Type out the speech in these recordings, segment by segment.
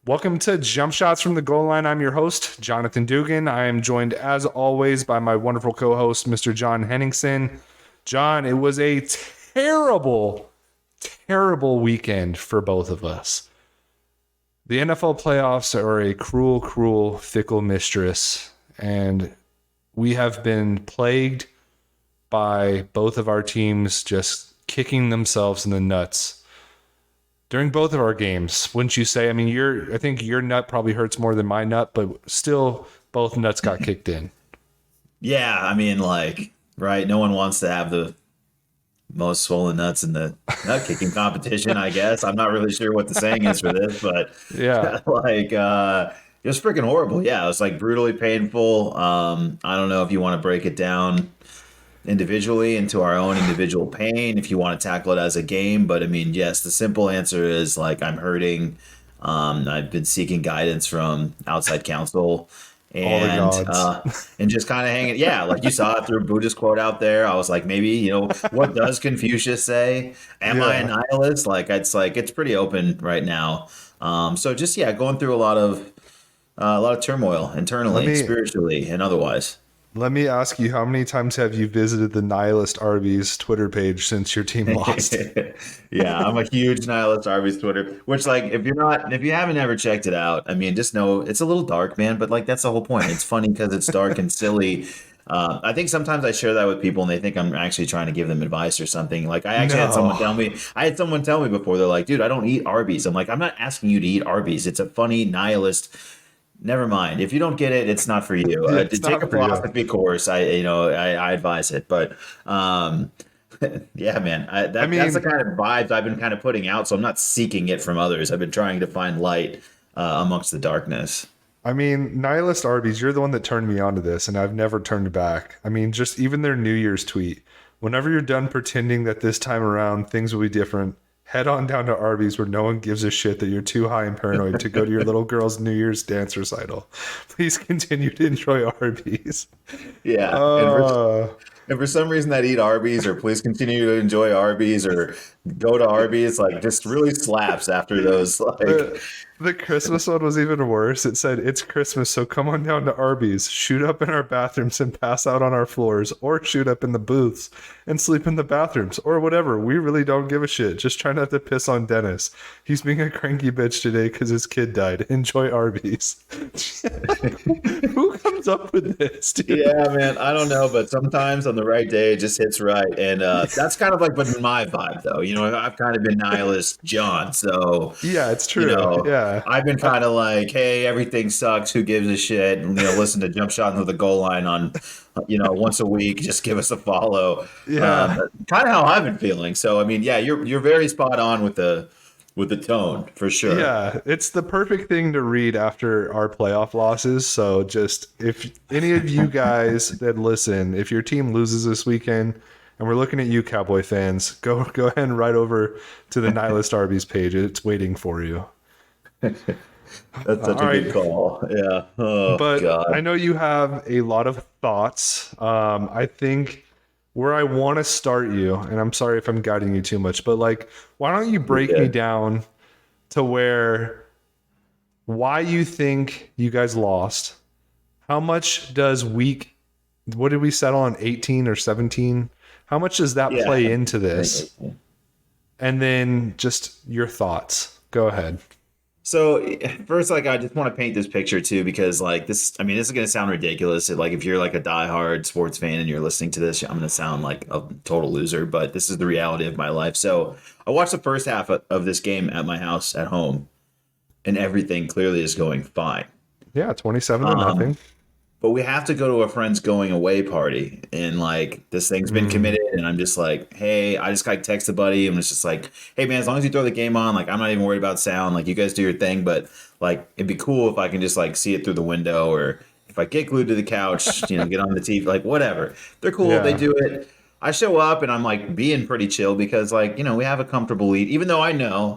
Welcome to Jump Shots from the Goal Line. I'm your host, Jonathan Dugan. I am joined, as always, by my wonderful co-host, Mr. John Henningsen. John, it was a terrible, terrible weekend for both of us. The NFL playoffs are a cruel, cruel, fickle mistress, and we have been plagued by both of our teams just kicking themselves in the nuts during both of our games, wouldn't you say? I mean, I think your nut probably hurts more than my nut, but still both nuts got kicked in. Yeah, I mean, right? No one wants to have the most swollen nuts in the nut kicking competition, I guess. I'm not really sure what the saying is for this, but Yeah. it was freaking horrible. Yeah, it was brutally painful. I don't know if you want to break it down individually into our own individual pain if you want to tackle it as a game, but I mean, yes, the simple answer is I'm hurting. I've been seeking guidance from outside counsel and just kind of hanging. Yeah, like you saw it through a Buddhist quote out there. I was like, maybe, what does Confucius say? Am I a nihilist? It's pretty open right now. So just going through a lot of turmoil internally, spiritually, and otherwise. Let me ask you, how many times have you visited the Nihilist Arby's Twitter page since your team lost? Yeah, I'm a huge Nihilist Arby's Twitter, which if you haven't ever checked it out, I mean, just know it's a little dark, man, but that's the whole point. It's funny because it's dark and silly. I think sometimes I share that with people and they think I'm actually trying to give them advice or something. Had someone tell me before, they're like, dude, I don't eat Arby's. I'm like, I'm not asking you to eat Arby's. It's a funny nihilist. Never mind. If you don't get it, it's not for you. To take a philosophy course, I advise it. But yeah, man, that's the kind of vibes I've been kind of putting out. So I'm not seeking it from others. I've been trying to find light amongst the darkness. I mean, Nihilist Arby's, you're the one that turned me on to this, and I've never turned back. I mean, just even their New Year's tweet. Whenever you're done pretending that this time around things will be different, head on down to Arby's where no one gives a shit that you're too high and paranoid to go to your little girl's New Year's dance recital. Please continue to enjoy Arby's. Yeah. And for some reason that eat Arby's or please continue to enjoy Arby's or go to Arby's, just really slaps after those. The Christmas one was even worse. It said, it's Christmas, so come on down to Arby's, shoot up in our bathrooms and pass out on our floors, or shoot up in the booths and sleep in the bathrooms, or whatever. We really don't give a shit. Just try not to piss on Dennis. He's being a cranky bitch today because his kid died. Enjoy Arby's. Who comes up with this, dude? Yeah, man, I don't know, but sometimes on the right day, it just hits right. And that's kind of been my vibe, though. I've kind of been nihilist John, so... Yeah, it's true. Yeah. I've been kind of hey, everything sucks. Who gives a shit? And, listen to Jump Shot into the Goal Line on, once a week. Just give us a follow. Yeah. Kind of how I've been feeling. So, I mean, yeah, you're very spot on with the tone for sure. Yeah, it's the perfect thing to read after our playoff losses. So just if any of you guys that listen, if your team loses this weekend, and we're looking at you, Cowboy fans, go ahead and right over to the Nihilist Arby's page. It's waiting for you. That's such a good call. Yeah. Oh, but God. I know you have a lot of thoughts. I think where I want to start you, and I'm sorry if I'm guiding you too much, but why don't you break me down to why you think you guys lost? How much does what did we settle on, 18 or 17? How much does that play into this? And then just your thoughts. Go ahead. So first, I just want to paint this picture too, because this, I mean, this is going to sound ridiculous. If you're a diehard sports fan and you're listening to this, I'm going to sound like a total loser, but this is the reality of my life. So I watched the first half of this game at my house at home and everything clearly is going fine. Yeah. 27-0. But we have to go to a friend's going away party, and this thing's been committed, and I'm just hey, I just text a buddy, and it's just hey man, as long as you throw the game on, I'm not even worried about sound. You guys do your thing, but it'd be cool if I can just see it through the window, or if I get glued to the couch, get on the TV, whatever. They're cool if they do it. I show up and I'm being pretty chill because we have a comfortable lead, even though I know,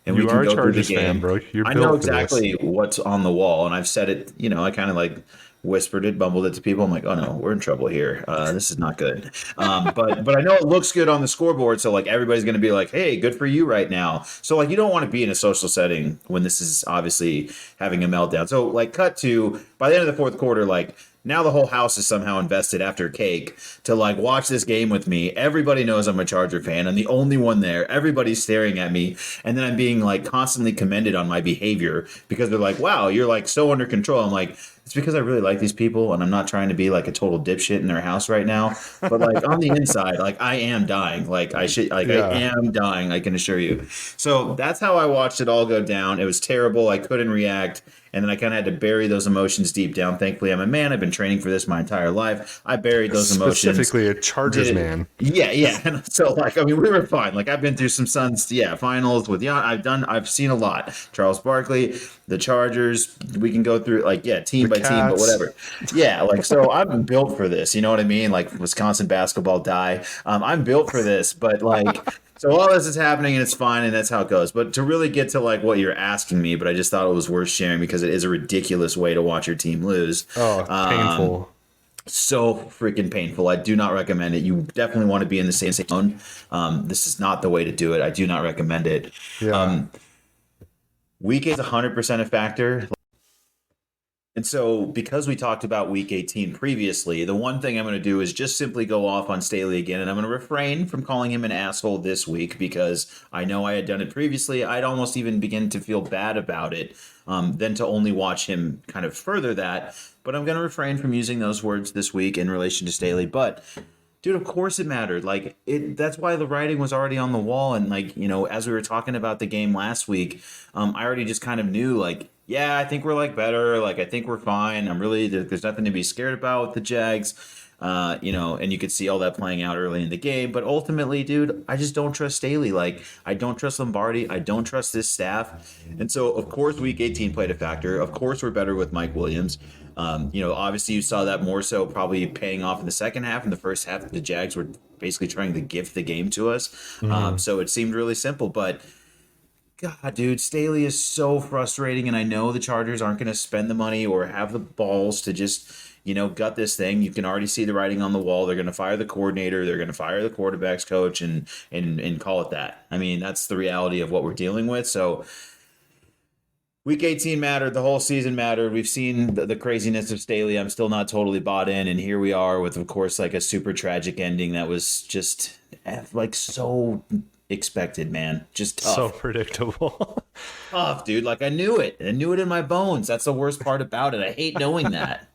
and we can go through the game. Fan, bro. I know exactly what's on the wall, and I've said it. I kind of whispered it, bumbled it to people. I'm like, oh no, we're in trouble here. This is not good. But I know it looks good on the scoreboard, so like everybody's going to be like, hey, good for you right now. So like you don't want to be in a social setting when this is obviously having a meltdown. So like cut to by the end of the fourth quarter, like now the whole house is somehow invested after cake to like watch this game with me. Everybody knows I'm a Charger fan. I'm the only one there. Everybody's staring at me. And then I'm being like constantly commended on my behavior because they're like, wow, you're like so under control. I'm like, it's because I really like these people and I'm not trying to be like a total dipshit in their house right now. But like on the inside, like I am dying. Like I am dying, I can assure you. So that's how I watched it all go down. It was terrible. I couldn't react. And then I kind of had to bury those emotions deep down. Thankfully, I'm a man. I've been training for this my entire life. I buried those emotions. Specifically a Chargers man. Yeah. And so, like, I mean, we were fine. Like, I've been through some Suns, finals with I've seen a lot. Charles Barkley, the Chargers. We can go through, like, team by team, but whatever. Yeah, like, so I'm built for this. You know what I mean? Like, Wisconsin basketball die. I'm built for this, but like. So all this is happening and it's fine and that's how it goes. But to really get to like what you're asking me, but I just thought it was worth sharing because it is a ridiculous way to watch your team lose. Oh, painful. So freaking painful. I do not recommend it. You definitely want to be in the same zone. This is not the way to do it. I do not recommend it. Yeah. Week 8 is 100% a factor. And so because we talked about week 18 previously, the one thing I'm going to do is just simply go off on Staley again. And I'm going to refrain from calling him an asshole this week because I know I had done it previously. I'd almost even begin to feel bad about it than to only watch him kind of further that. But I'm going to refrain from using those words this week in relation to Staley. But dude, of course it mattered. Like that's why the writing was already on the wall. And like, as we were talking about the game last week, I already just kind of knew like, yeah, I think we're like better. Like, I think we're fine. There's nothing to be scared about with the Jags. And you could see all that playing out early in the game. But ultimately, dude, I just don't trust Staley. Like, I don't trust Lombardi. I don't trust this staff. And so, of course, week 18 played a factor. Of course, we're better with Mike Williams. Obviously you saw that more so probably paying off in the second half. In the first half, the Jags were basically trying to gift the game to us. So it seemed really simple, but God, dude, Staley is so frustrating. And I know the Chargers aren't going to spend the money or have the balls to just, gut this thing. You can already see the writing on the wall. They're going to fire the coordinator. They're going to fire the quarterback's coach and call it that. I mean, that's the reality of what we're dealing with. So week 18 mattered. The whole season mattered. We've seen the craziness of Staley. I'm still not totally bought in. And here we are with, of course, like a super tragic ending that was just like so expected, man. Just tough. So predictable. Tough, dude. Like I knew it. I knew it in my bones. That's the worst part about it. I hate knowing that.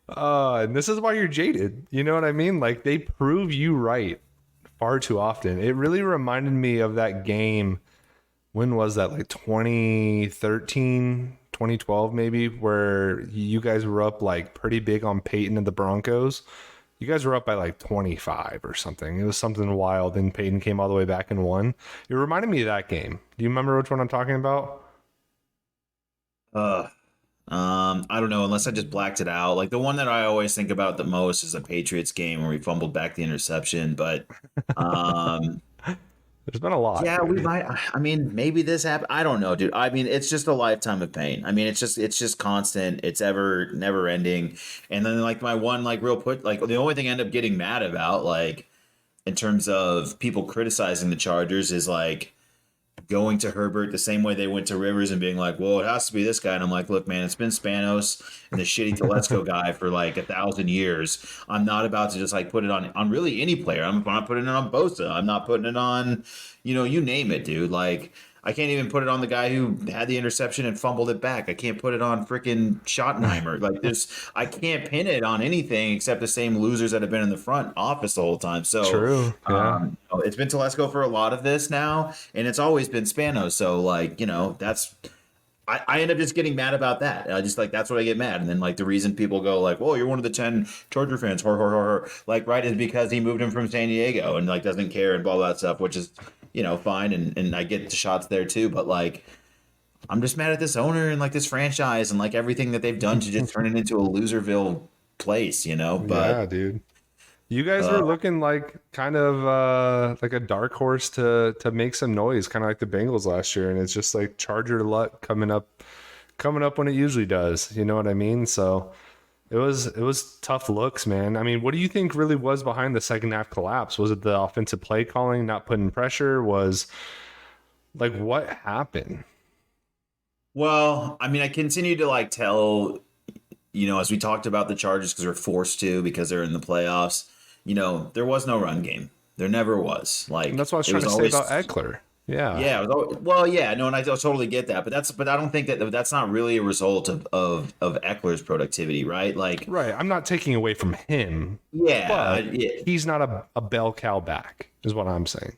And this is why you're jaded. You know what I mean? Like they prove you right far too often. It really reminded me of that game. When was that? Like 2013, 2012 maybe, where you guys were up like pretty big on Peyton and the Broncos. You guys were up by like 25 or something. It was something wild. And Peyton came all the way back and won. It reminded me of that game. Do you remember which one I'm talking about? I don't know, unless I just blacked it out. Like the one that I always think about the most is the Patriots game where we fumbled back the interception. But there's been a lot. Yeah, we might. I mean, maybe this happened. I don't know, dude. I mean, it's just a lifetime of pain. I mean, it's just constant. It's never ending. And then like my one like real put like the only thing I end up getting mad about like in terms of people criticizing the Chargers is like going to Herbert the same way they went to Rivers and being like, well, it has to be this guy. And I'm like, look, man, it's been Spanos and the shitty Telesco guy for like 1,000 years. I'm not about to just like put it on really any player. I'm not putting it on Bosa. I'm not putting it on, you name it, dude. Like, I can't even put it on the guy who had the interception and fumbled it back. I can't put it on freaking Schottenheimer. Like I can't pin it on anything except the same losers that have been in the front office the whole time. So true. Yeah. It's been Telesco for a lot of this now, and it's always been Spanos. So like, that's I end up just getting mad about that. I just like that's what I get mad. And then like the reason people go like, "Well, you're one of the 10 Charger fans," like right is because he moved him from San Diego and like doesn't care and all that stuff, which is fine, and I get the shots there too, but like I'm just mad at this owner and like this franchise and like everything that they've done to just turn it into a loserville place, But yeah, dude. You guys were looking like kind of like a dark horse to make some noise, kind of like the Bengals last year, and it's just like Charger luck coming up when it usually does. You know what I mean? So It was tough looks, man. I mean, what do you think really was behind the second half collapse? Was it the offensive play calling, not putting pressure? Was like what happened? Well, I mean, I continue to like tell, as we talked about the Chargers because they're forced to because they're in the playoffs, there was no run game. There never was. And Like that's what I was it trying was to say always about Eckler. Yeah. yeah, it was well, yeah, no, and I totally get that, but I don't think that's not really a result of Eckler's productivity, right? Like, Right. I'm not taking away from him, yeah, but he's not a bell cow back, is what I'm saying.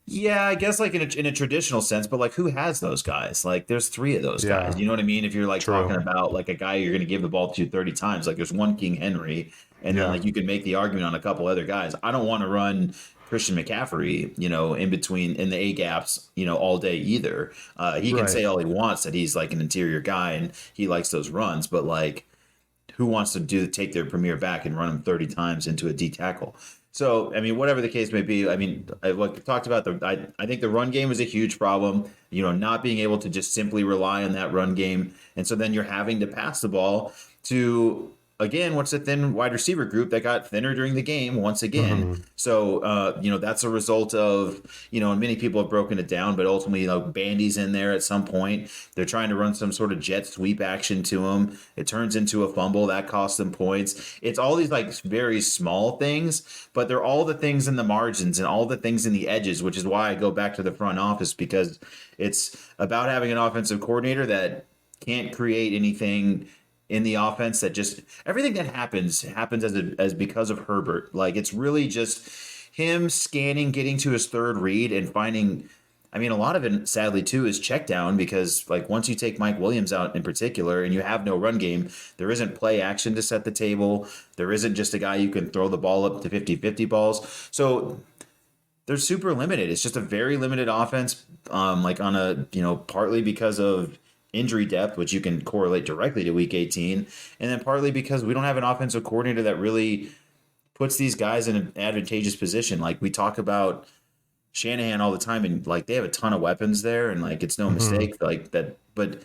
yeah, I guess like in a traditional sense, but like who has those guys? Like there's three of those Yeah. guys. You know what I mean? If you're like True. talking about like a guy you're going to give the ball to 30 times, like there's one King Henry, and then Yeah. like you can make the argument on a couple other guys. I don't want to run Christian McCaffrey, in between in the A gaps, all day either. He can say Right. all he wants that he's like an interior guy and he likes those runs, but like who wants to take their premier back and run them 30 times into a D tackle? So, I mean, whatever the case may be, I mean, what talked about I think the run game is a huge problem, not being able to just simply rely on that run game. And so then you're having to pass the ball to, again, what's a thin wide receiver group that got thinner during the game once again. Mhm. So, that's a result of, and many people have broken it down, but ultimately, Bandy's in there at some point. They're trying to run some sort of jet sweep action to him. It turns into a fumble that costs them points. It's all these like very small things, but they're all the things in the margins and all the things in the edges, which is why I go back to the front office because it's about having an offensive coordinator that can't create anything in the offense that just everything that happens as because of Herbert. Like it's really just him scanning, getting to his third read and finding. I mean, a lot of it, sadly, too, is check down because, like, once you take Mike Williams out in particular and you have no run game, there isn't play action to set the table. There isn't just a guy you can throw the ball up to 50-50 balls. So they're super limited. It's just a very limited offense, like on a, partly because of injury depth, which you can correlate directly to week 18, and then partly because we don't have an offensive coordinator that really puts these guys in an advantageous position. Like we talk about Shanahan all the time, and like they have a ton of weapons there, and like it's no Mhm. mistake like that. But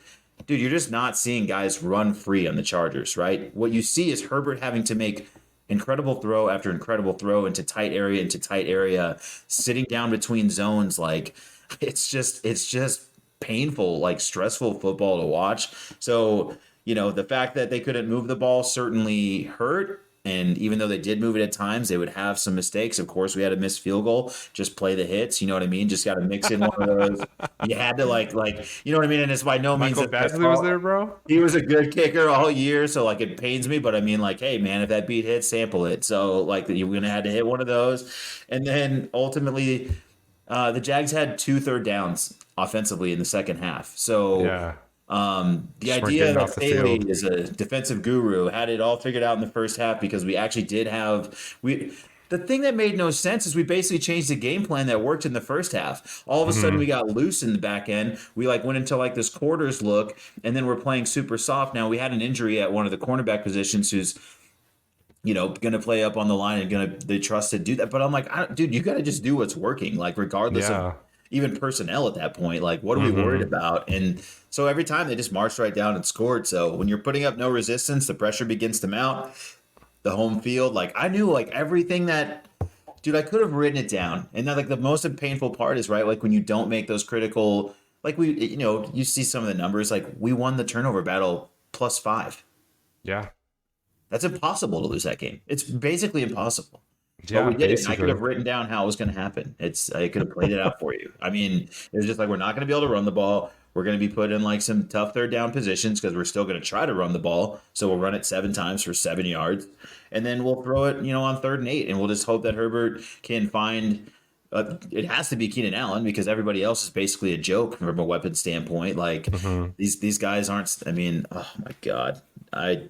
dude, you're just not seeing guys run free on the Chargers, right? What you see is Herbert having to make incredible throw after incredible throw into tight area, sitting down between zones. Like it's just painful, like stressful football to watch. So, the fact that they couldn't move the ball certainly hurt. And even though they did move it at times, they would have some mistakes. Of course, we had a missed field goal. Just play the hits. You know what I mean? Just got to mix in one of those. You had to you know what I mean? And it's by no means Michael that's Badgley was there, bro. he was a good kicker all year, so like it pains me, but I mean, like, hey man, if that beat hits, sample it. So like you're gonna have to hit one of those, and then ultimately, the Jags had 2 third downs offensively in the second half. So Yeah. the Just weren't idea getting that off the Staley field. is a defensive guru had it all figured out in the first half because we actually did have we. The thing that made no sense is we basically changed the game plan that worked in the first half. All of a sudden, we Mhm. got loose in the back end. We like went into like this quarters look, and then we're playing super soft. Now we had an injury at one of the cornerback positions, who's going to play up on the line and they trust to do that. But I'm like, dude, you got to just do what's working, like regardless of Yeah. even personnel at that point. Like, what are we worried Mhm. about? And so every time they just marched right down and scored. So when you're putting up no resistance, the pressure begins to mount. The home field, like I knew like everything that, dude, I could have written it down. And then like the most painful part is right, like when you don't make those critical, like you see some of the numbers, like we won the turnover battle +5. Yeah. That's impossible to lose that game. It's basically impossible. But Yeah, we did it, and I could basically. have written down how it was going to happen. I could have played it out for you. I mean, it was just like we're not going to be able to run the ball. We're going to be put in like some tough third down positions because we're still going to try to run the ball. So we'll run it 7 times for 7 yards, and then we'll throw it, on 3rd and 8, and we'll just hope that Herbert can find. It has to be Keenan Allen because everybody else is basically a joke from a weapon standpoint. Like Mhm. these guys aren't. I mean, oh my god, I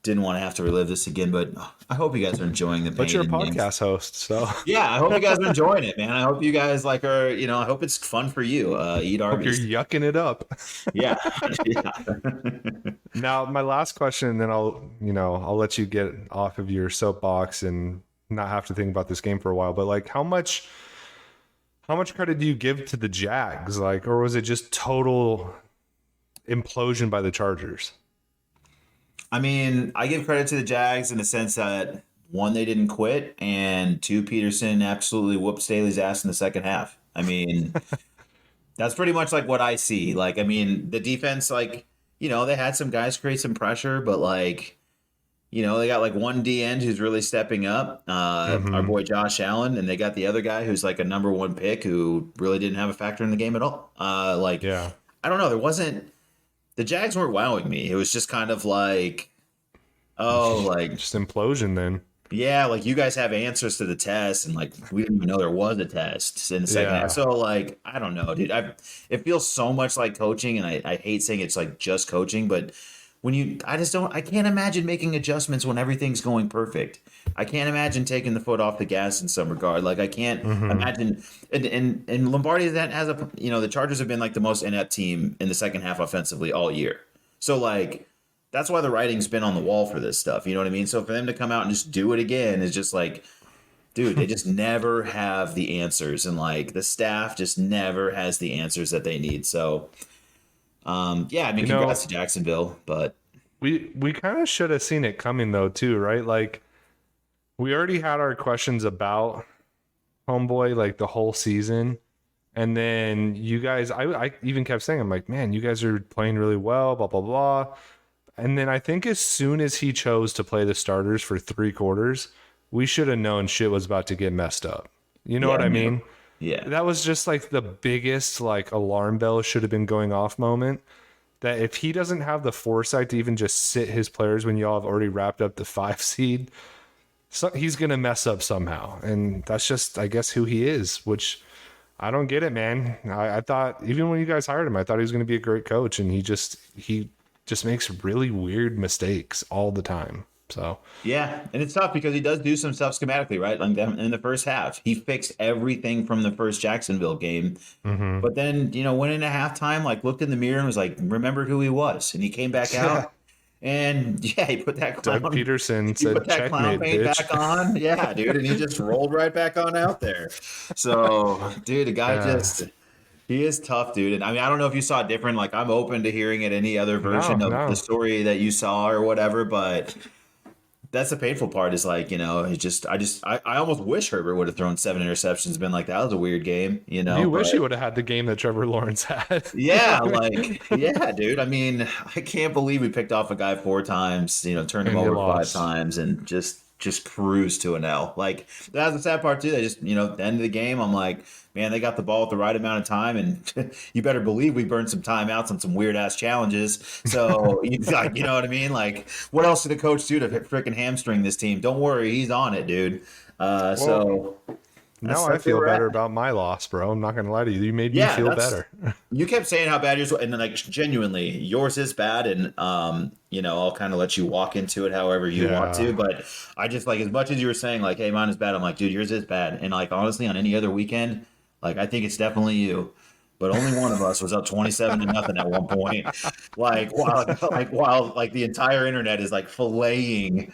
didn't want to have to relive this again, but I hope you guys are enjoying the But you're pain a and podcast host, so yeah, I hope you guys are enjoying it, man. I hope you guys like are, I hope it's fun for you. Eat hope you're Arby's. yucking it up. Yeah. Yeah. Now, my last question, and then I'll let you get off of your soapbox and not have to think about this game for a while. But like, how much credit do you give to the Jags? Like, or was it just total implosion by the Chargers? I mean, I give credit to the Jags in the sense that one, they didn't quit, and two, Peterson absolutely whooped Staley's ass in the second half. I mean, that's pretty much like what I see. Like, I mean, the defense, like, they had some guys create some pressure, but like, they got like one D end who's really stepping up, our Mm-hmm. boy Josh Allen, and they got the other guy who's like a number one pick who really didn't have a factor in the game at all. Like, Yeah. I don't know, the Jags weren't wowing me. It was just kind of like, oh, like, Just implosion then. yeah, like you guys have answers to the test, and like we didn't even know there was a test in the second half. Yeah. So like, I don't know, dude. It feels so much like coaching, and I hate saying it's like just coaching, but I can't imagine making adjustments when everything's going perfect. I can't imagine taking the foot off the gas in some regard. Like I can't Mm-hmm. imagine, and Lombardi that has the Chargers have been like the most inept team in the second half offensively all year. So like that's why the writing's been on the wall for this stuff. You know what I mean? So for them to come out and just do it again is just like, dude, they just never have the answers, and like the staff just never has the answers that they need. So, yeah, I mean, You congrats know, to Jacksonville, but we kind of should have seen it coming though too, right? Like we already had our questions about Homeboy like the whole season. And then you guys, I even kept saying, I'm like, man, you guys are playing really well, blah, blah, blah. And then I think as soon as he chose to play the starters for 3 quarters, we should have known shit was about to get messed up. You know yeah, what I no, mean? yeah, That was just like the biggest like alarm bell should have been going off moment. That if he doesn't have the foresight to even just sit his players when y'all have already wrapped up the 5 seed, so he's gonna mess up somehow. And that's just, I guess, who he is, which I don't get it, man. I thought even when you guys hired him, I thought he was going to be a great coach, and he just makes really weird mistakes all the time. So yeah, and it's tough because he does do some stuff schematically, right? Like in the first half, he fixed everything from the first Jacksonville game, mhm. but then went into halftime, like looked in the mirror and was like, remembered who he was, and he came back Yeah, out. And yeah, Doug Peterson he put said, that clown "Checkmate, paint bitch." back on. Yeah, dude, and he just rolled right back on out there. So, dude, the guy Yeah, just he is tough, dude. And I mean, I don't know if you saw it different. Like, I'm open to hearing it any other no, version of the no, story that you saw or whatever, but that's the painful part is like, I almost wish Herbert would have thrown 7 interceptions, been like, that was a weird game, you wish he but would have had the game that Trevor Lawrence had. You know yeah, what I mean? like, yeah, dude. I mean, I can't believe we picked off a guy 4 times, turned him And you over five lost. times and just cruised to an L. Like, that's the sad part too. They just, the end of the game, I'm like, man, they got the ball at the right amount of time, and you better believe we burned some timeouts on some weird ass challenges. So, like, you know what I mean? Like, what else did the coach do to freaking hamstring this team? Don't worry, he's on it, dude. Well, So now I that's where feel we're better at. about my loss, bro. I'm not gonna lie to you. You made me Yeah, feel that's better. you kept saying how bad yours was, and then like genuinely, yours is bad, and I'll kind of let you walk into it however you want to. Yeah. But I just like as much as you were saying like, hey, mine is bad. I'm like, dude, yours is bad, and like honestly, on any other weekend, like I think it's definitely you. But only one of us was up 27-0 at one point. Like while the entire internet is like filleting,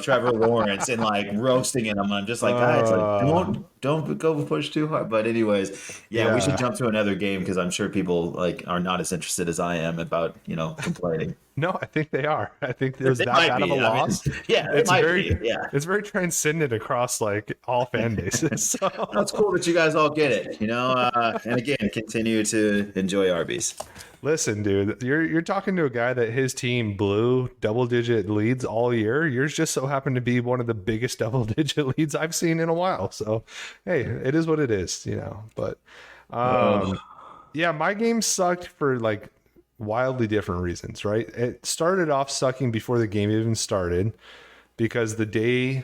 Trevor Lawrence and like roasting him. I'm just like, guys, like don't go push too hard. But anyways, yeah, we should Yeah. jump to another game because I'm sure people like are not as interested as I am about complaining. No, I think they are. I think it was They that might bad of a be. I mean, loss. yeah, it It's might very be. Yeah. it's very transcendent across like all fan bases. No, it's So cool that you guys all get it, and again, continue to enjoy Arby's. listen, dude, you're talking to a guy that his team blew double digit leads all year. Yours just so happened to be one of the biggest double digit leads I've seen in a while. So hey, it is what it is. But Oh, yeah, my game sucked for like wildly different reasons, right? It started off sucking before the game even started because the day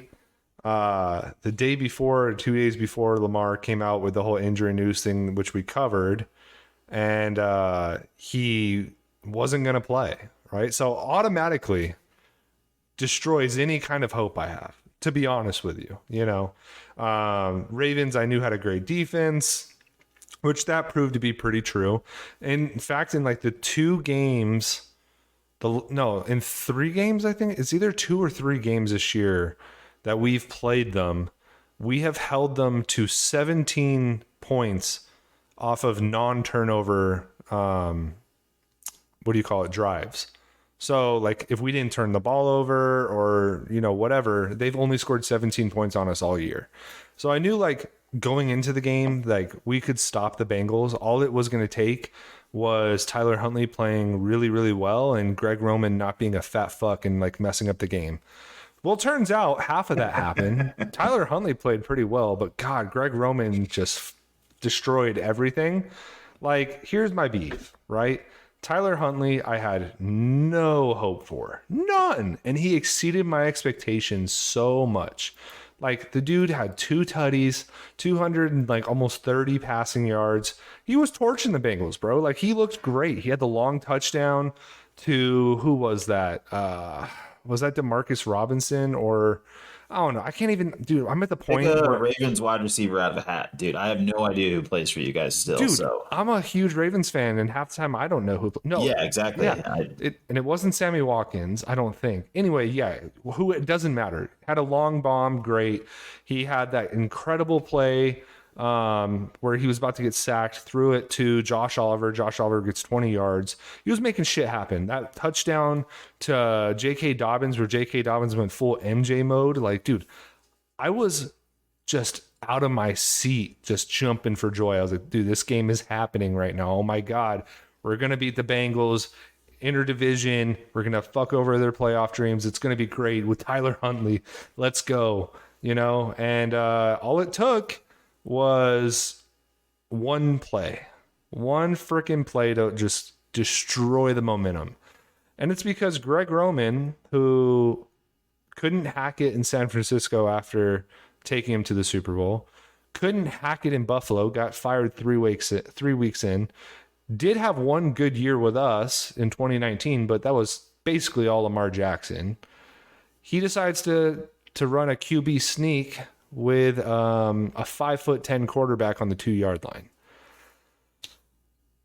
before, or 2 days before, Lamar came out with the whole injury news thing, which we covered, and he wasn't going to play, right? So automatically destroys any kind of hope I have, to be honest with you. Ravens, I knew had a great defense, which that proved to be pretty true. In fact, in like the 2 games, in 3 games, I think it's either 2 or 3 games this year that we've played them, we have held them to 17 points off of non-turnover, what do you call it, drives. So like if we didn't turn the ball over or, whatever, they've only scored 17 points on us all year. So I knew like going into the game, like we could stop the Bengals. All it was going to take was Tyler Huntley playing really, really well and Greg Roman not being a fat fuck and like messing up the game. Well, it turns out half of that happened. Tyler Huntley played pretty well, but God, Greg Roman just destroyed everything. Like, here's my beef, right? Tyler Huntley, I had no hope for. None. And he exceeded my expectations so much. Like, the dude had 2 tutties, 200 and like almost 30 passing yards. He was torching the Bengals, bro. Like, he looked great. He had the long touchdown to, who was that? Was that Demarcus Robinson or I don't know. I can't even, dude. I'm at the point Pick a where, Ravens wide receiver out of a hat, dude. I have no idea who plays for you guys still. dude, So I'm a huge Ravens fan, and half the time I don't know who. No, yeah, exactly. yeah, and it wasn't Sammy Watkins, I don't think. Anyway, yeah, who it doesn't matter. Had a long bomb, great. He had that incredible play where he was about to get sacked, threw it to Josh Oliver. Josh Oliver gets 20 yards. He was making shit happen. That touchdown to J.K. Dobbins, where J.K. Dobbins went full MJ mode. Like, dude, I was just out of my seat, just jumping for joy. I was like, dude, this game is happening right now. Oh my God, we're going to beat the Bengals. Interdivision. We're going to fuck over their playoff dreams. It's going to be great with Tyler Huntley. Let's go, and all it took was one freaking play to just destroy the momentum. And it's because Greg Roman, who couldn't hack it in San Francisco after taking him to the Super Bowl, couldn't hack it in Buffalo, got fired 3 weeks in, did have one good year with us in 2019, but that was basically all Lamar Jackson. He decides to run a QB sneak with a 5'10" quarterback on the 2-yard line.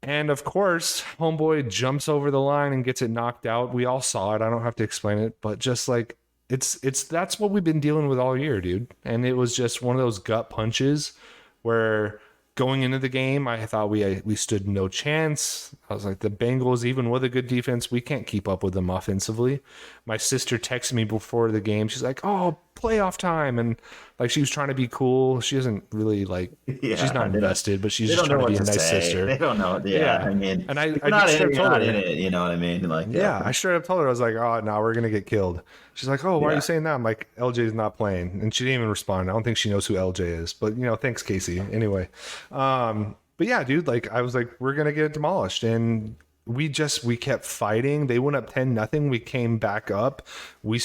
And of course, homeboy jumps over the line and gets it knocked out. We all saw it. I don't have to explain it, but just like it's that's what we've been dealing with all year, dude. And it was just one of those gut punches where going into the game, I thought we stood no chance. I was like, the Bengals, even with a good defense, we can't keep up with them offensively. My sister texted me before the game. She's like, oh, playoff time. And like, she was trying to be cool. She doesn't really like, she's not invested, but she's just trying to be a nice sister. They don't know. Yeah. I mean, and I not straight up told her, in it, you know what I mean? Like, yeah, I straight up told her, I was like, oh, no, we're going to get killed. She's like, oh, why are you saying that? I'm like, LJ's not playing. And she didn't even respond. I don't think she knows who LJ is, but thanks, Casey. Anyway. But yeah, dude, like I was like, we're going to get demolished. And we kept fighting. They went up 10-0. We came back up. We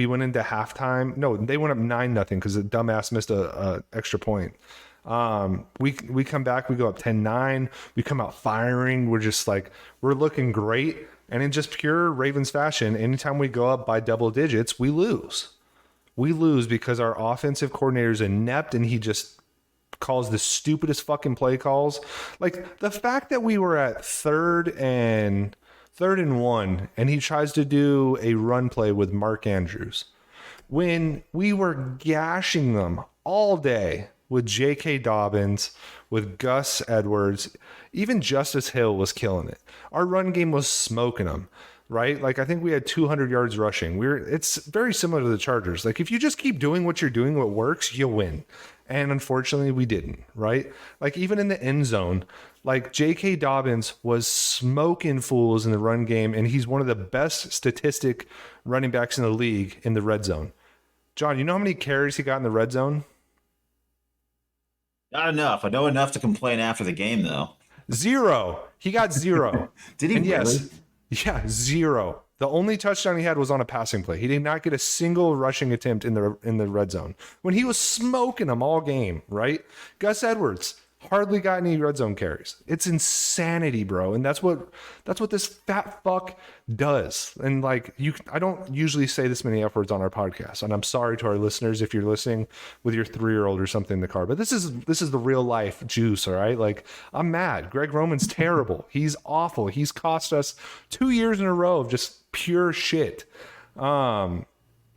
went into halftime. No, they went up 9-0 because the dumbass missed a extra point. We come back, we go up 10-9. We come out firing. We're just like, we're looking great. And in just pure Ravens fashion, anytime we go up by double digits, we lose. We lose because our offensive coordinator is inept and he just calls the stupidest fucking play calls. Like the fact that we were at third and 1 and he tries to do a run play with Mark Andrews when we were gashing them all day with J.K. Dobbins, with Gus Edwards, even Justice Hill was killing it. Our run game was smoking them, right? Like I think we had 200 yards rushing. It's very similar to the Chargers. Like if you just keep doing what you're doing, what works, you'll win. And unfortunately we didn't, right? Like even in the end zone, like J.K. Dobbins was smoking fools in the run game, and he's one of the best statistic running backs in the league in the red zone. John, you know how many carries he got in the red zone? Not enough. I know enough to complain after the game, though. 0. He got 0. Did he really? Yes. Yeah, 0. The only touchdown he had was on a passing play. He did not get a single rushing attempt in the red zone when he was smoking them all game, right? Gus Edwards hardly got any red zone carries. It's insanity, bro. And that's what this fat fuck does. And like I don't usually say this many F words on our podcast. And I'm sorry to our listeners if you're listening with your 3-year-old or something in the car, but this is the real life juice. All right. Like I'm mad. Greg Roman's terrible. He's awful. He's cost us 2 years in a row of just pure shit. And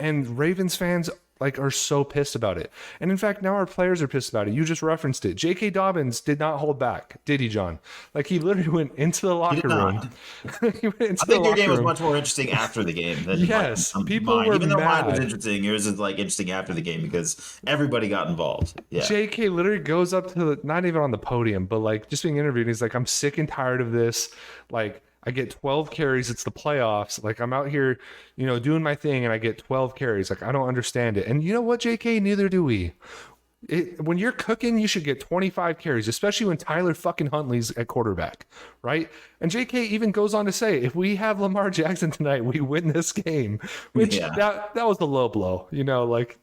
Ravens fans like are so pissed about it. And in fact, now our players are pissed about it. You just referenced it. J.K. Dobbins did not hold back, did he, John? Like he literally went into the He did locker room. not. He went into I think the your locker game was room. much more interesting after the game than Yes, people mine. were Even though mine was mad. interesting, yours is like interesting after the game because everybody got involved. Yeah. JK literally goes up to not even on the podium, but like just being interviewed. He's like, I'm sick and tired of this. Like, I get 12 carries. It's the playoffs. Like, I'm out here, doing my thing, and I get 12 carries. Like, I don't understand it. And you know what, JK? Neither do we. When you're cooking, you should get 25 carries, especially when Tyler fucking Huntley's at quarterback, right? And JK even goes on to say, if we have Lamar Jackson tonight, we win this game, which that was a low blow, like.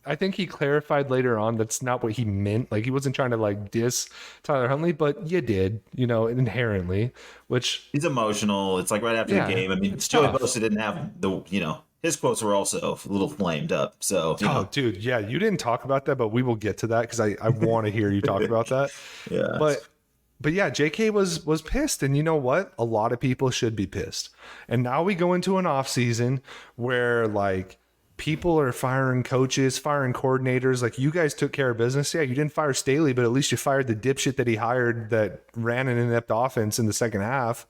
I think he clarified later on that's not what he meant. Like he wasn't trying to like diss Tyler Huntley, but you did, inherently, which he's emotional. It's like right after the game. I mean, Joey Bosa didn't have his quotes were also a little flamed up. So, dude, yeah, you didn't talk about that, but we will get to that because I want to hear you talk about that. Yeah. But yeah, JK was pissed. And you know what? A lot of people should be pissed. And now we go into an off season where like, people are firing coaches, firing coordinators. Like you guys took care of business. Yeah, you didn't fire Staley, but at least you fired the dipshit that he hired that ran an inept offense in the second half.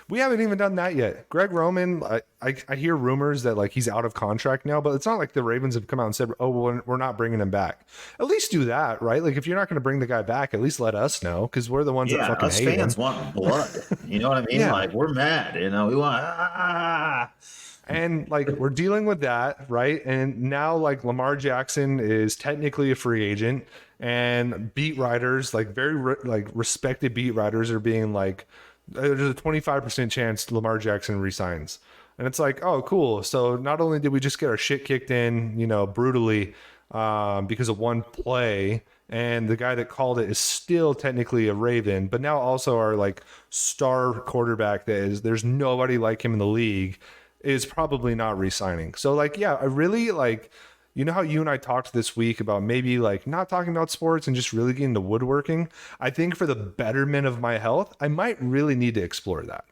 We haven't even done that yet. Greg Roman, I hear rumors that like he's out of contract now, but it's not like the Ravens have come out and said, oh, well, we're not bringing him back. At least do that, right? Like if you're not going to bring the guy back, at least let us know because we're the ones that fucking us hate fans him. want blood. You know what I mean? Yeah. Like we're mad. We want. And like we're dealing with that, right? And now like Lamar Jackson is technically a free agent, and beat writers, like very respected beat writers, are being like, there's a 25% chance Lamar Jackson resigns. And it's like, oh, cool. So not only did we just get our shit kicked in, brutally because of one play, and the guy that called it is still technically a Raven, but now also our like star quarterback there's nobody like him in the league is probably not re-signing. So like, yeah, I really like, how you and I talked this week about maybe like not talking about sports and just really getting to woodworking. I think for the betterment of my health, I might really need to explore that.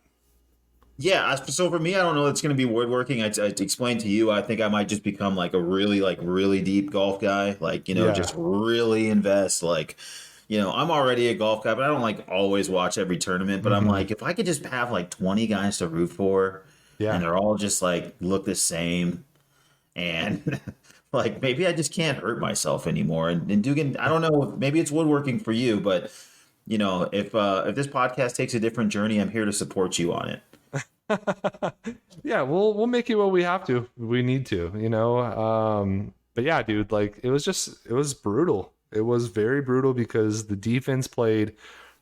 Yeah. So for me, I don't know. It's going to be woodworking. I explained to you, I think I might just become like a really deep golf guy. Like, just really invest. Like, I'm already a golf guy, but I don't like always watch every tournament. But I'm like, if I could just have like 20 guys to root for, and they're all just like look the same, and like maybe I just can't hurt myself anymore. And Dugan, I don't know, maybe it's woodworking for you, but if this podcast takes a different journey, I'm here to support you on it. Yeah, we'll make it what we have to. We need to, But yeah, dude, like it was brutal. It was very brutal because the defense played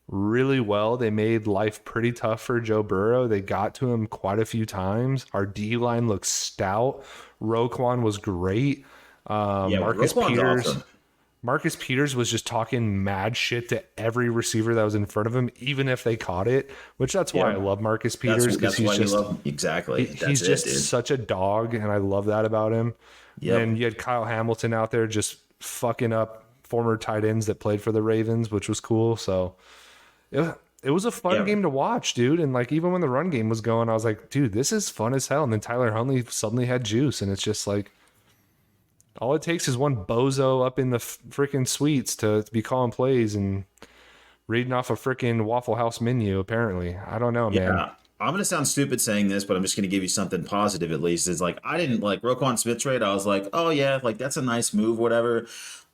really well. They made life pretty tough for Joe Burrow. They got to him quite a few times. Our D line looks stout. Roquan was great. Marcus Peters was just talking mad shit to every receiver that was in front of him, even if they caught it. Which that's why I love Marcus Peters, because he's just exactly. He's just such a dog, and I love that about him. Yep. And you had Kyle Hamilton out there just fucking up former tight ends that played for the Ravens, which was cool. So it was a fun game to watch, dude. And like, even when the run game was going, I was like, dude, this is fun as hell. And then Tyler Huntley suddenly had juice. And it's just like, all it takes is one bozo up in the freaking suites to be calling plays and reading off a freaking Waffle House menu, apparently. I don't know, man. I'm going to sound stupid saying this, but I'm just going to give you something positive at least. It's like, I didn't like Roquan Smith trade. I was like, oh yeah, like that's a nice move, whatever.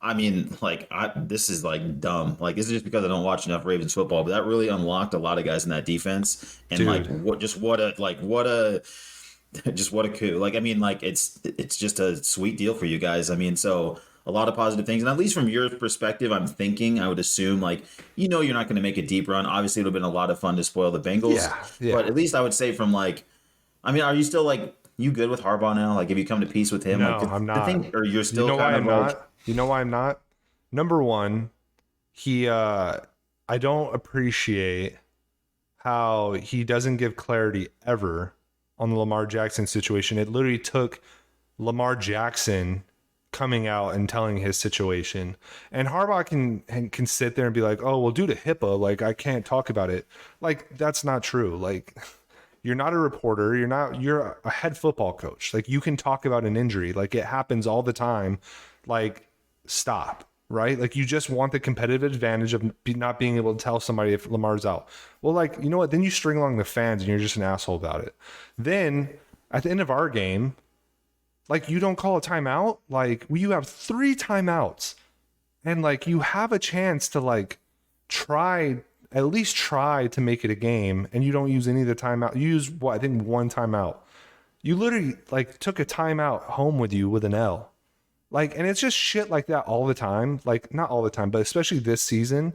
I mean, like, this is like dumb. Like, this is just because I don't watch enough Ravens football, but that really unlocked a lot of guys in that defense. And dude, like, what a coup. Like, I mean, like, it's just a sweet deal for you guys. I mean, so a lot of positive things. And at least from your perspective, I would assume, like, you're not going to make a deep run. Obviously, it would have been a lot of fun to spoil the Bengals. Yeah. But at least I would say from, like, I mean, are you still, like, you good with Harbaugh now? Like, have you come to peace with him? No, like, I'm not. Or you're still kind of like... You know why I'm not? Number one, I don't appreciate how he doesn't give clarity ever on the Lamar Jackson situation. It literally took Lamar Jackson coming out and telling his situation. And Harbaugh can sit there and be like, oh, well, due to HIPAA, like, I can't talk about it. Like, that's not true. Like, you're not a reporter. You're a head football coach. Like, you can talk about an injury. Like, it happens all the time. Like, stop, right? Like, you just want the competitive advantage of not being able to tell somebody if Lamar's out. Well, like, you know what? Then you string along the fans and you're just an asshole about it. Then at the end of our game, like, you don't call a timeout. Like, you have 3 timeouts and like, you have a chance to like at least try to make it a game, and you don't use any of the timeout. You use I think 1 timeout. You literally like took a timeout home with you with an L. Like, and it's just shit like that all the time. Like, not all the time, but especially this season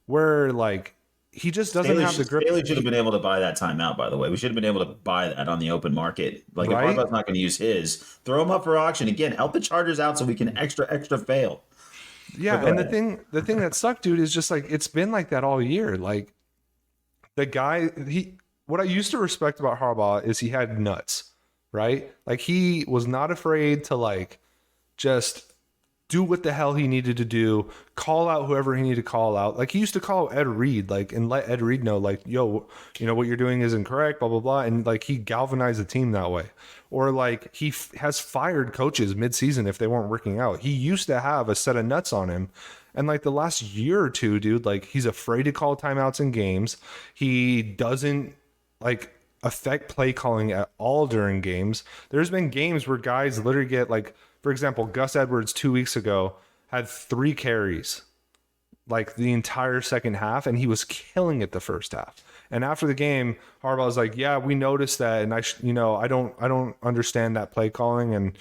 where like he just doesn't have the grip. Staley should have been able to buy that timeout, by the way. We should have been able to buy that on the open market. Like, Right? if Harbaugh's not going to use his, throw him up for auction. Again, help the Chargers out so we can extra fail. Yeah, But and go the thing that sucked, dude, is just like it's been like that all year. Like, the guy, what I used to respect about Harbaugh is he had nuts, right? Like, he was not afraid to like just do what the hell he needed to do, call out whoever he needed to call out. Like, he used to call Ed Reed, like, and let Ed Reed know, like, yo, you know, what you're doing is incorrect, blah, blah, blah. And like, he galvanized the team that way. Or like, he has fired coaches mid-season if they weren't working out. He used to have a set of nuts on him. And like, the last year or two, dude, like, he's afraid to call timeouts in games. He doesn't like affect play calling at all during games. There's been games where guys literally get like, for example, Gus Edwards 2 weeks ago had 3 carries like the entire second half, and he was killing it the first half. And after the game, Harbaugh was like, "Yeah, we noticed that, and I don't understand that play calling, and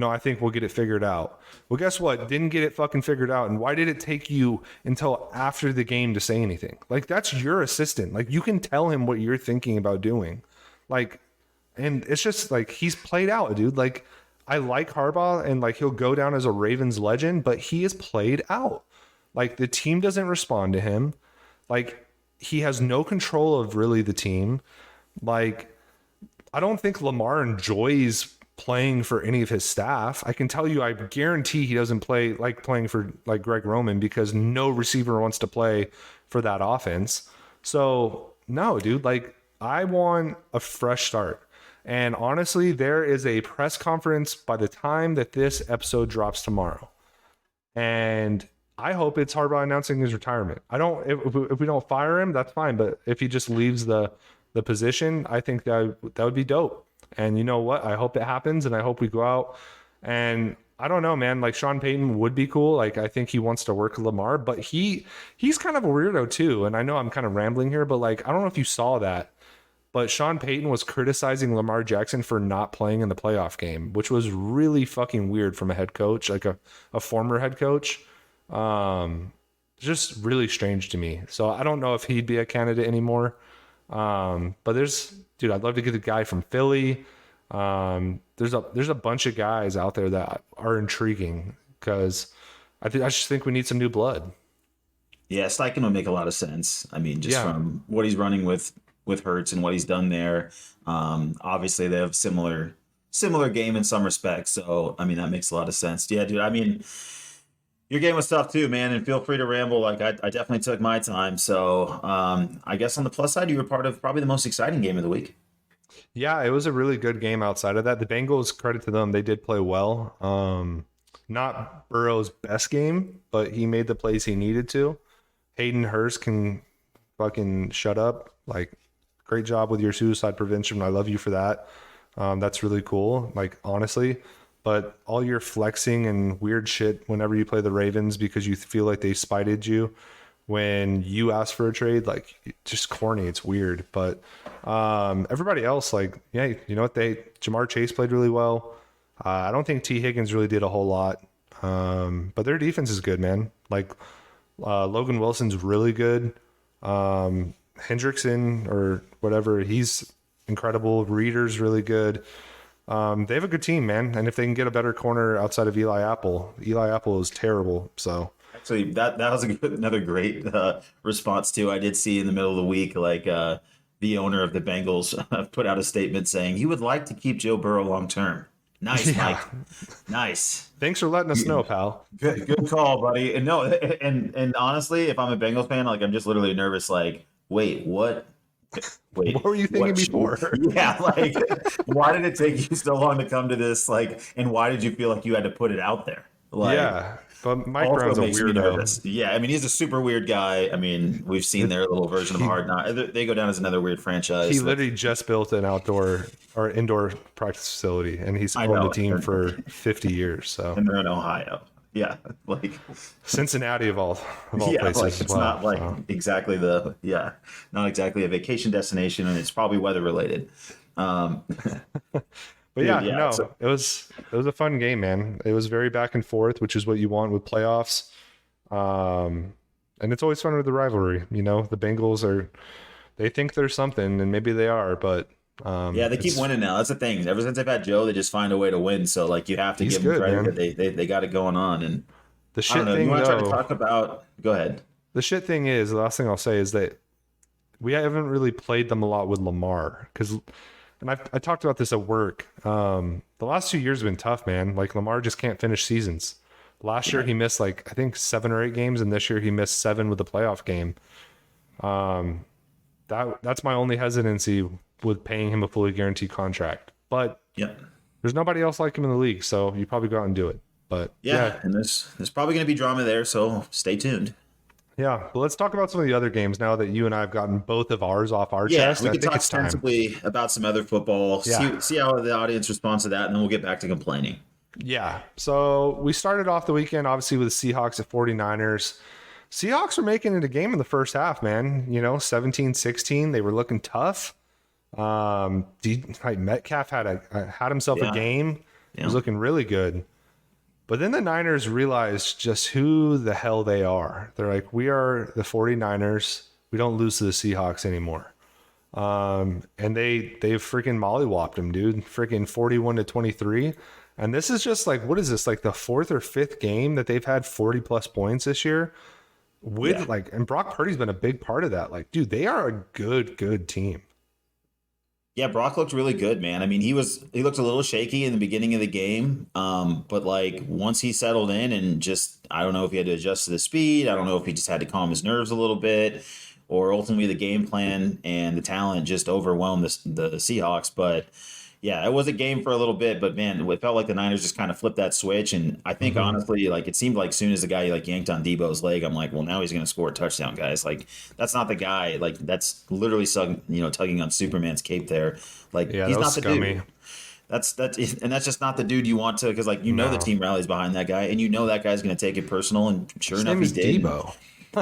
I think we'll get it figured out." Well, guess what? Didn't get it fucking figured out. And why did it take you until after the game to say anything? Like, that's your assistant. Like, you can tell him what you're thinking about doing. Like, and it's just like, he's played out, dude. Like, I like Harbaugh, and like, he'll go down as a Ravens legend, but he is played out. Like, the team doesn't respond to him. Like, he has no control of really the team. Like, I don't think Lamar enjoys playing for any of his staff. I can tell you, I guarantee he doesn't play like playing for like Greg Roman, because no receiver wants to play for that offense. So no, dude, like, I want a fresh start. And honestly, there is a press conference by the time that this episode drops tomorrow. And I hope it's Harbaugh announcing his retirement. If we don't fire him, that's fine. But if he just leaves the position, I think that would be dope. And you know what? I hope it happens, and I hope we go out. And I don't know, man. Like, Sean Payton would be cool. Like, I think he wants to work Lamar, but he's kind of a weirdo too. And I know I'm kind of rambling here, but like, I don't know if you saw that, but Sean Payton was criticizing Lamar Jackson for not playing in the playoff game, which was really fucking weird from a head coach, like a former head coach. Just really strange to me. So I don't know if he'd be a candidate anymore. But dude, I'd love to get the guy from Philly. There's a bunch of guys out there that are intriguing, because I just think we need some new blood. Yeah, Steichen would make a lot of sense. I mean, just from what he's running with Hurts and what he's done there. Obviously they have similar game in some respects. So, I mean, that makes a lot of sense. Yeah, dude. I mean, your game was tough too, man, and feel free to ramble. Like, I definitely took my time. So, I guess on the plus side, you were part of probably the most exciting game of the week. Yeah, it was a really good game outside of that. The Bengals, credit to them, they did play well. Not Burrow's best game, but he made the plays he needed to. Hayden Hurst can fucking shut up. Like, great job with your suicide prevention. I love you for that. That's really cool. Like, honestly. But all your flexing and weird shit whenever you play the Ravens because you feel like they spited you when you ask for a trade, like, just corny. It's weird. But everybody else, like, yeah, you know what? Jamar Chase played really well. I don't think T. Higgins really did a whole lot. But their defense is good, man. Like, Logan Wilson's really good. Hendrickson or whatever, he's incredible. Reader's really good. They have a good team, man. And if they can get a better corner outside of Eli Apple is terrible. So actually, that was another great response too. I did see in the middle of the week, like, the owner of the Bengals put out a statement saying he would like to keep Joe Burrow long term. Nice, yeah. Mike. Nice. Thanks for letting us know, pal. Good call, buddy. And honestly, if I'm a Bengals fan, like, I'm just literally nervous. Like, wait, what? Wait, What were you thinking before? Yeah, like, why did it take you so long to come to this? Like, and why did you feel like you had to put it out there? Like, Yeah, but Mike also Brown's a makes me weirdo. nervous. Yeah, I mean, he's a super weird guy. I mean, we've seen their little version of He Hard Knock. They go down as another weird he franchise. literally just built an outdoor or indoor practice facility, and he's I owned the know, team for 50 years. So and they're in Ohio. Yeah, like, Cincinnati of all yeah, places like as it's well. not like So. exactly not exactly a vacation destination, and it's probably weather related. Um, But dude, yeah, yeah. So no, it was a fun game, man. It was very back and forth, which is what you want with playoffs. And it's always fun with the rivalry. You know, the Bengals they think they're something, and maybe they are, but yeah, they keep winning now. That's the thing. Ever since they've had Joe, they just find a way to win. So like you have to he's give them good, credit that man. they got it going on. And The I don't shit know. You thing, want to try to though, talk about? Go ahead. the shit thing is the last thing I'll say is that we haven't really played them a lot with Lamar because, and I talked about this at work. The last 2 years have been tough, man. Like Lamar just can't finish seasons. Last year he missed like I think 7 or 8 games, and this year he missed 7 with the playoff game. That's my only hesitancy with paying him a fully guaranteed contract. But Yeah. there's nobody else like him in the league, so you probably go out and do it. But Yeah, and there's probably going to be drama there, so stay tuned. yeah. But let's talk about some of the other games now that you and I have gotten both of ours off our Yeah, chest. we I can think talk it's time. extensively about some other football. Yeah. See how the audience responds to that, and then we'll get back to complaining. Yeah. So we started off the weekend, obviously, with the Seahawks at 49ers. Seahawks were making it a game in the first half, man. 17-16. They were looking tough. Metcalf had himself a Yeah. game. He Yeah. was looking really good. But then the Niners realized just who the hell they are. They're like, we are the 49ers. We don't lose to the Seahawks anymore. And they freaking mollywopped them, dude. Freaking 41-23. And this is just like, what is this? Like the 4th or 5th game that they've had 40 plus points this year with and Brock Purdy's been a big part of that. Like, dude, they are a good team. Yeah, Brock looked really good, man. I mean, he looked a little shaky in the beginning of the game, but like once he settled in and just, I don't know if he had to adjust to the speed. I don't know if he just had to calm his nerves a little bit, or ultimately the game plan and the talent just overwhelmed the Seahawks. But yeah, it was a game for a little bit, but man, it felt like the Niners just kind of flipped that switch. And I think honestly, like it seemed like as soon as the guy like yanked on Debo's leg, I'm like, well, now he's going to score a touchdown, guys. Like that's not the guy. Like that's literally tugging on Superman's cape there. Like Yeah, he's that not was the scummy. dude. That's just not the dude you want to, because like the No. team rallies behind that guy, and that guy's going to take it personal. And sure His enough, name he is did. Debo.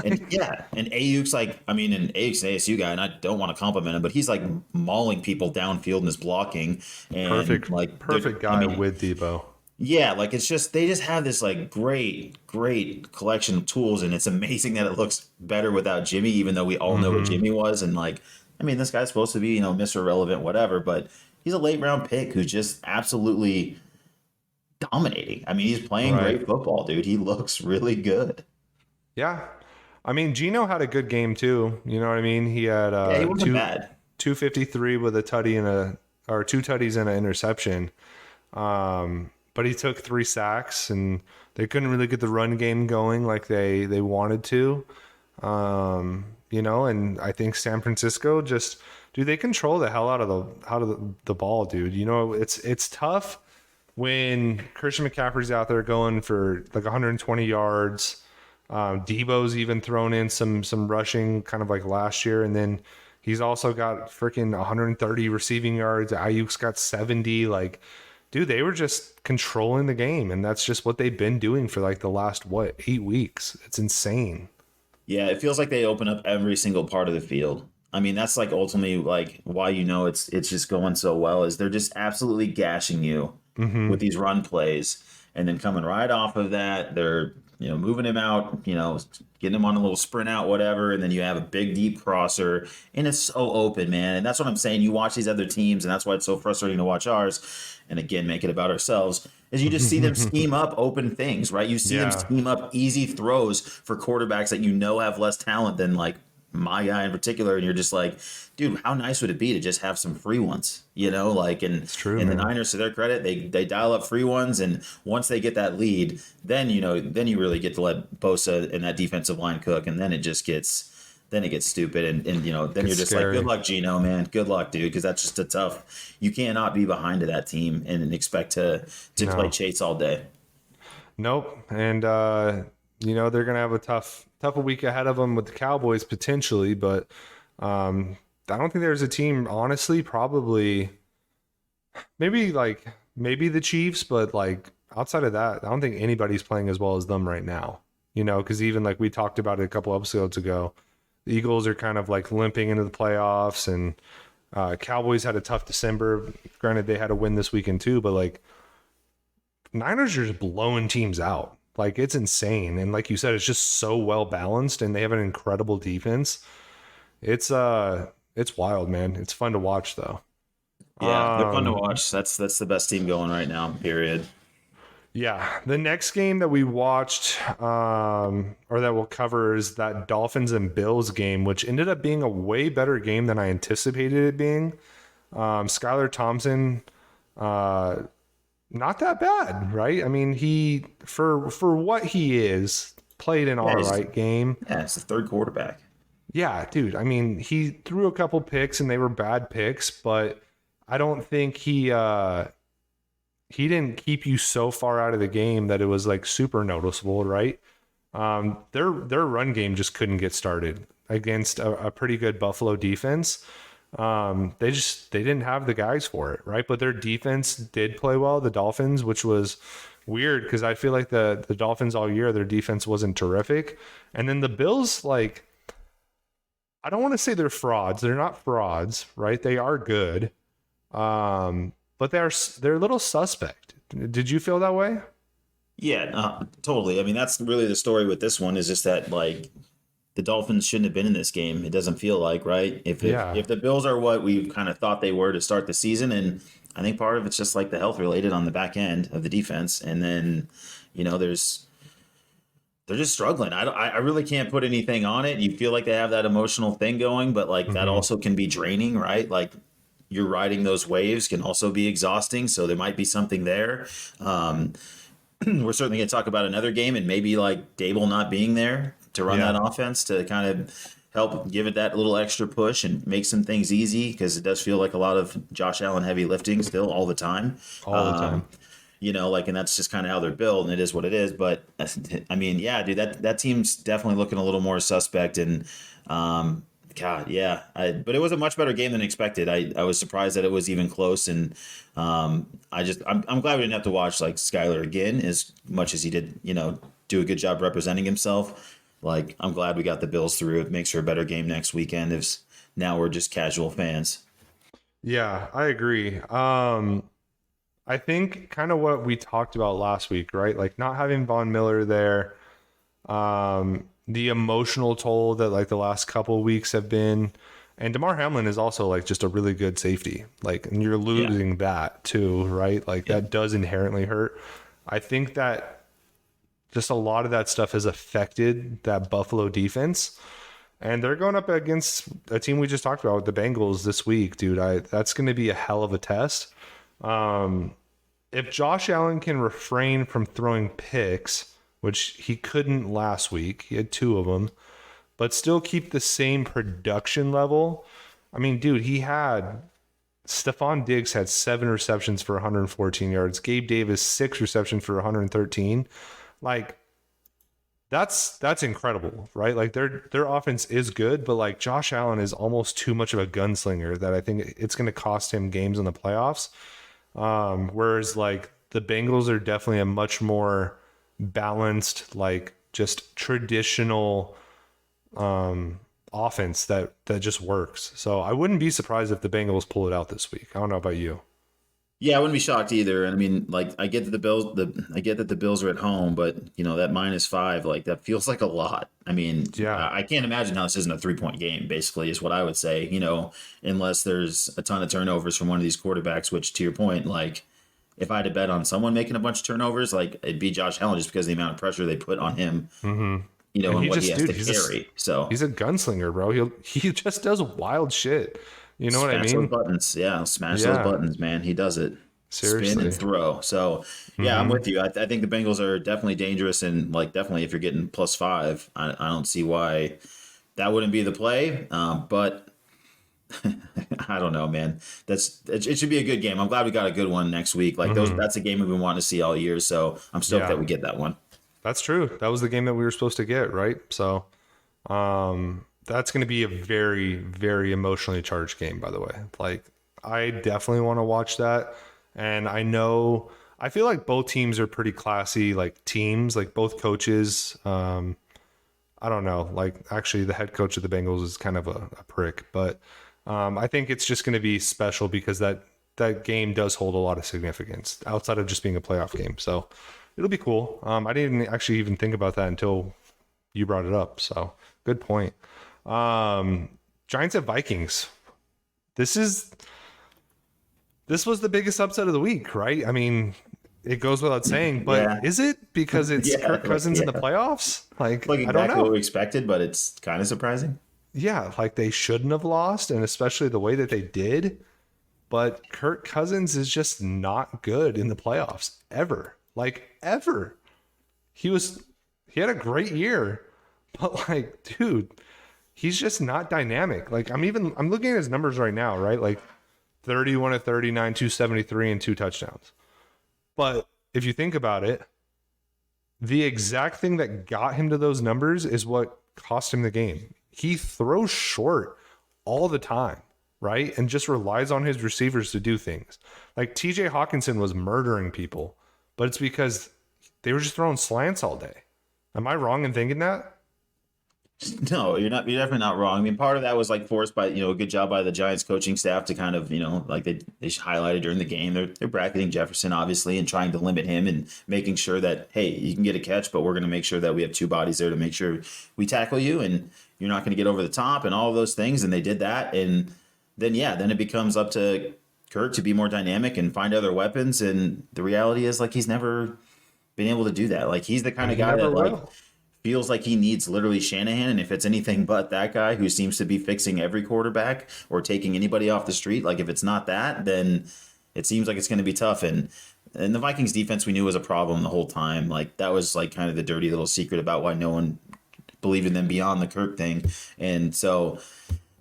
And yeah, and Ayuk's like, I mean, and Ayuk's an ASU guy, and I don't want to compliment him, but he's like mauling people downfield in his blocking. And Perfect guy with Debo. yeah, like it's just they just have this like great collection of tools, and it's amazing that it looks better without Jimmy, even though we all know what Jimmy was. And like, I mean, this guy's supposed to be Mr. Relevant, whatever, but he's a late round pick who's just absolutely dominating. I mean, he's playing great football, dude. He looks really good. Yeah. I mean, Gino had a good game too. You know what I mean? He had He wasn't bad. 253 with a tutty or 2 tutties and an interception. But he took 3 sacks, and they couldn't really get the run game going like they wanted to. And I think San Francisco they control the hell out of the ball, dude. It's tough when Christian McCaffrey's out there going for like 120 yards. Debo's even thrown in some rushing kind of like last year, and then he's also got freaking 130 receiving yards. Ayuk's got 70. Like, dude, they were just controlling the game, and that's just what they've been doing for like the last 8 weeks. It's insane. Yeah, it feels like they open up every single part of the field. I mean, that's like ultimately like why it's just going so well, is they're just absolutely gashing you with these run plays, and then coming right off of that, they're moving him out, getting him on a little sprint out, whatever, and then you have a big deep crosser, and it's so open, man. And that's what I'm saying. You watch these other teams, and that's why it's so frustrating to watch ours. And again, make it about ourselves, is you just see them scheme up open things, right? You see them scheme up easy throws for quarterbacks that have less talent than like my guy in particular, and you're just like, dude, how nice would it be to just have some free ones, and It's true, and the man. Niners, to their credit, they dial up free ones, and once they get that lead, then you really get to let Bosa and that defensive line cook, and then it just gets then it gets stupid, and then you're It's just like, scary. good luck, Gino, man, good luck, dude, because that's just a tough. You cannot be behind to that team and expect to play No. chase all day. Nope. And they're gonna have a tough a week ahead of them with the Cowboys potentially, but I don't think there's a team, honestly, probably maybe the Chiefs, but like outside of that, I don't think anybody's playing as well as them right now. Because even like we talked about it a couple episodes ago, the Eagles are kind of like limping into the playoffs, and Cowboys had a tough December. Granted, they had a win this weekend too, but like Niners are just blowing teams out. Like it's insane. And like you said, it's just so well balanced and they have an incredible defense. It's wild, man. It's fun to watch though. Yeah, they're fun to Um watch. That's the best team going right now. Period. yeah, the next game that we watched or that we'll cover is that Dolphins and Bills game, which ended up being a way better game than I anticipated it being. Skylar Thompson not that bad, right? I mean, he for what he is, played an all right game. Yeah, it's the third quarterback. Yeah, dude. I mean, he threw a couple picks and they were bad picks, but I don't think he didn't keep you so far out of the game that it was like super noticeable, right? Their run game just couldn't get started against a pretty good Buffalo defense. They didn't have the guys for it, right? But their defense did play well, the Dolphins, which was weird because I feel like the Dolphins all year, their defense wasn't terrific. And then the Bills, like, I don't want to say they're frauds. They're not frauds, right? They are good. But they're a little suspect. Did you feel that way? Yeah, totally. I mean, that's really the story with this one is just that like the Dolphins shouldn't have been in this game. It doesn't feel like, right? Yeah. If the Bills are what we kind of thought they were to start the season, and I think part of it's just like the health related on the back end of the defense, and then they're just struggling. I really can't put anything on it. You feel like they have that emotional thing going, but like that Mhm. also can be draining, right? Like you're riding those waves can also be exhausting. So there might be something there. We're certainly going to talk about another game and maybe like Dable not being there to run that Yeah. offense to kind of help give it that little extra push and make some things easy because it does feel like a lot of Josh Allen heavy lifting still all the time. All the time. And that's just kind of how they're built, and it is what it is. But I mean, yeah, dude, that team's definitely looking a little more suspect, and God, yeah. But it was a much better game than expected. I was surprised that it was even close, and I'm glad we didn't have to watch like Skyler again as much as he did, do a good job representing himself. Like I'm glad we got the Bills through. It makes for a better game next weekend. If now we're just casual fans. Yeah, I agree. I think kind of what we talked about last week, right? Like not having Von Miller there, the emotional toll that like the last couple of weeks have been, and DeMar Hamlin is also like just a really good safety. Like, and you're losing that too, right? Like that does inherently hurt. I think that just a lot of that stuff has affected that Buffalo defense. And they're going up against a team we just talked about with the Bengals this week, dude. That's going to be a hell of a test. If Josh Allen can refrain from throwing picks, which he couldn't last week, he had 2 of them, but still keep the same production level. I mean, dude, Stephon Diggs had 7 receptions for 114 yards. Gabe Davis, 6 receptions for 113. Like, that's incredible, right? Like their offense is good, but like Josh Allen is almost too much of a gunslinger that I think it's going to cost him games in the playoffs. Whereas like the Bengals are definitely a much more balanced, like just traditional offense that just works. So I wouldn't be surprised if the Bengals pull it out this week. I don't know about you. Yeah, I wouldn't be shocked either. And I mean, like, I get that the Bills are at home, but that -5, like, that feels like a lot. I mean, Yeah. I can't imagine how this isn't a 3-point game. Basically, is what I would say. Unless there's a ton of turnovers from one of these quarterbacks. Which, to your point, like, if I had to bet on someone making a bunch of turnovers, like, it'd be Josh Allen just because of the amount of pressure they put on him. Mm-hmm. And what he has to he's carry. So he's a gunslinger, bro. He just does wild shit. You know what I smash mean? those buttons. Yeah, smash Yeah. those buttons, man. He does it. Spin Seriously. and throw. So, yeah, I'm Mhm. with you. I think the Bengals are definitely dangerous. And, like, definitely if you're getting +5, I don't see why that wouldn't be the play. But I don't know, man. It should be a good game. I'm glad we got a good one next week. Like that's a game we've been wanting to see all year. So I'm stoked that we get that one. That's true. That was the game that we were supposed to get, right? So that's going to be a very, very emotionally charged game, by the way. Like, I definitely want to watch that. And I feel like both teams are pretty classy, like teams, like both coaches. I don't know. Like, actually, the head coach of the Bengals is kind of a prick, but I think it's just going to be special because that game does hold a lot of significance outside of just being a playoff game. So it'll be cool. I didn't actually even think about that until you brought it up. So good point. Giants at Vikings. This was the biggest upset of the week, right? I mean, it goes without saying, but is it because it's Kirk Cousins in the playoffs? Like exactly I don't know what we expected, but it's kind of surprising. Yeah, like they shouldn't have lost, and especially the way that they did. But Kirk Cousins is just not good in the playoffs ever. Like ever. He had a great year, but like, dude, he's just not dynamic. Like I'm looking at his numbers right now, right? Like 31 of 39, 273 and 2 touchdowns. But if you think about it, the exact thing that got him to those numbers is what cost him the game. He throws short all the time, right? And just relies on his receivers to do things. Like TJ Hawkinson was murdering people, but it's because they were just throwing slants all day. Am I wrong in thinking that? No, you're not. You're definitely not wrong. I mean, part of that was like forced by a good job by the Giants coaching staff to kind of like they highlighted during the game. They're bracketing Jefferson obviously and trying to limit him and making sure that hey, you can get a catch, but we're going to make sure that we have 2 bodies there to make sure we tackle you and you're not going to get over the top and all of those things. And they did that, and then it becomes up to Kirk to be more dynamic and find other weapons. And the reality is like he's never been able to do that. Like he's the kind of guy that like feels like he needs literally Shanahan, and if it's anything but that guy who seems to be fixing every quarterback or taking anybody off the street, like if it's not that, then it seems like it's going to be tough. And the Vikings defense we knew was a problem the whole time. Like that was like kind of the dirty little secret about why no one believed in them beyond the Kirk thing. And so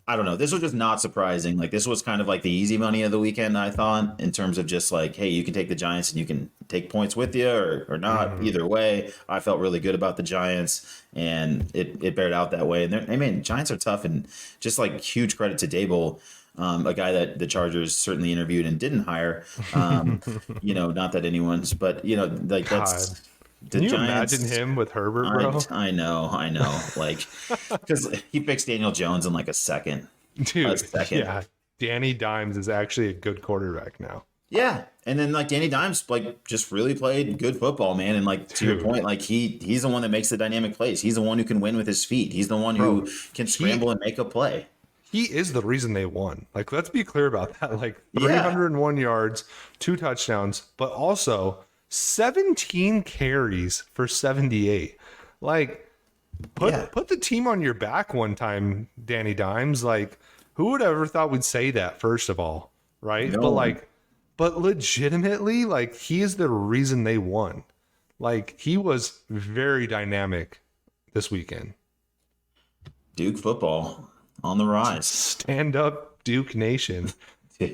I don't know. This was just not surprising. Like this was kind of like the easy money of the weekend, I thought, in terms of just like, hey, you can take the Giants and you can take points with you or not. Mm-hmm. Either way, I felt really good about the Giants, and it bared out that way. And Giants are tough, and just like huge credit to Dable, a guy that the Chargers certainly interviewed and didn't hire. Not that anyone's, but like that's. Can you Giants, imagine him with Herbert, bro? I know. Like, because he fixed Daniel Jones in like a second. Dude, yeah. Danny Dimes is actually a good quarterback now. Yeah. And then like Danny Dimes like just really played good football, man. And like to your point, like he's the one that makes the dynamic plays. He's the one who can win with his feet. He's the one who can scramble and make a play. He is the reason they won. Like, let's be clear about that. Like 301 yards, 2 touchdowns, but also 17 carries for 78. Like, put the team on your back one time, Danny Dimes. Like, who would ever thought we'd say that, first of all, right? No. But legitimately, like, he is the reason they won. Like, he was very dynamic this weekend. Duke football on the rise. Stand up, Duke Nation.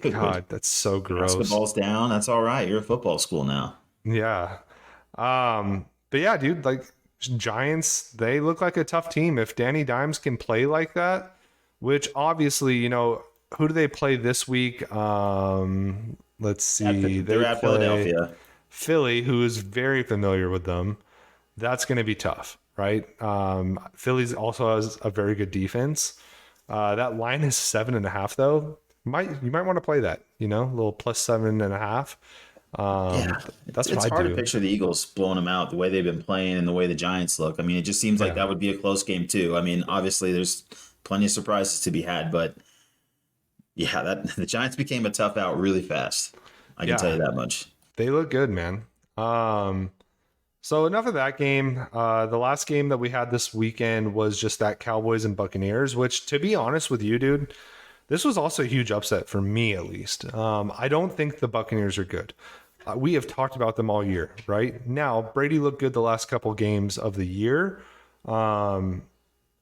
God, that's so gross. Basketball's down. That's all right. You're a football school now. Yeah. But yeah, dude, like Giants, they look like a tough team. If Danny Dimes can play like that, which obviously, who do they play this week? Let's see. They're at Philadelphia. Philly, who is very familiar with them. That's going to be tough, right? Philly's also has a very good defense. That line is 7.5 though. You might want to play that, a little plus 7.5. That's it's hard to picture the Eagles blowing them out the way they've been playing and the way the Giants look. I mean, it just seems like that would be a close game too. I mean, obviously there's plenty of surprises to be had, but the Giants became a tough out really fast. I can tell you that much. They look good, man. So enough of that game. The last game that we had this weekend was just that Cowboys and Buccaneers, which, to be honest with you, dude, this was also a huge upset for me, at least. I don't think the Buccaneers are good. We have talked about them all year, right? Now, Brady looked good the last couple games of the year.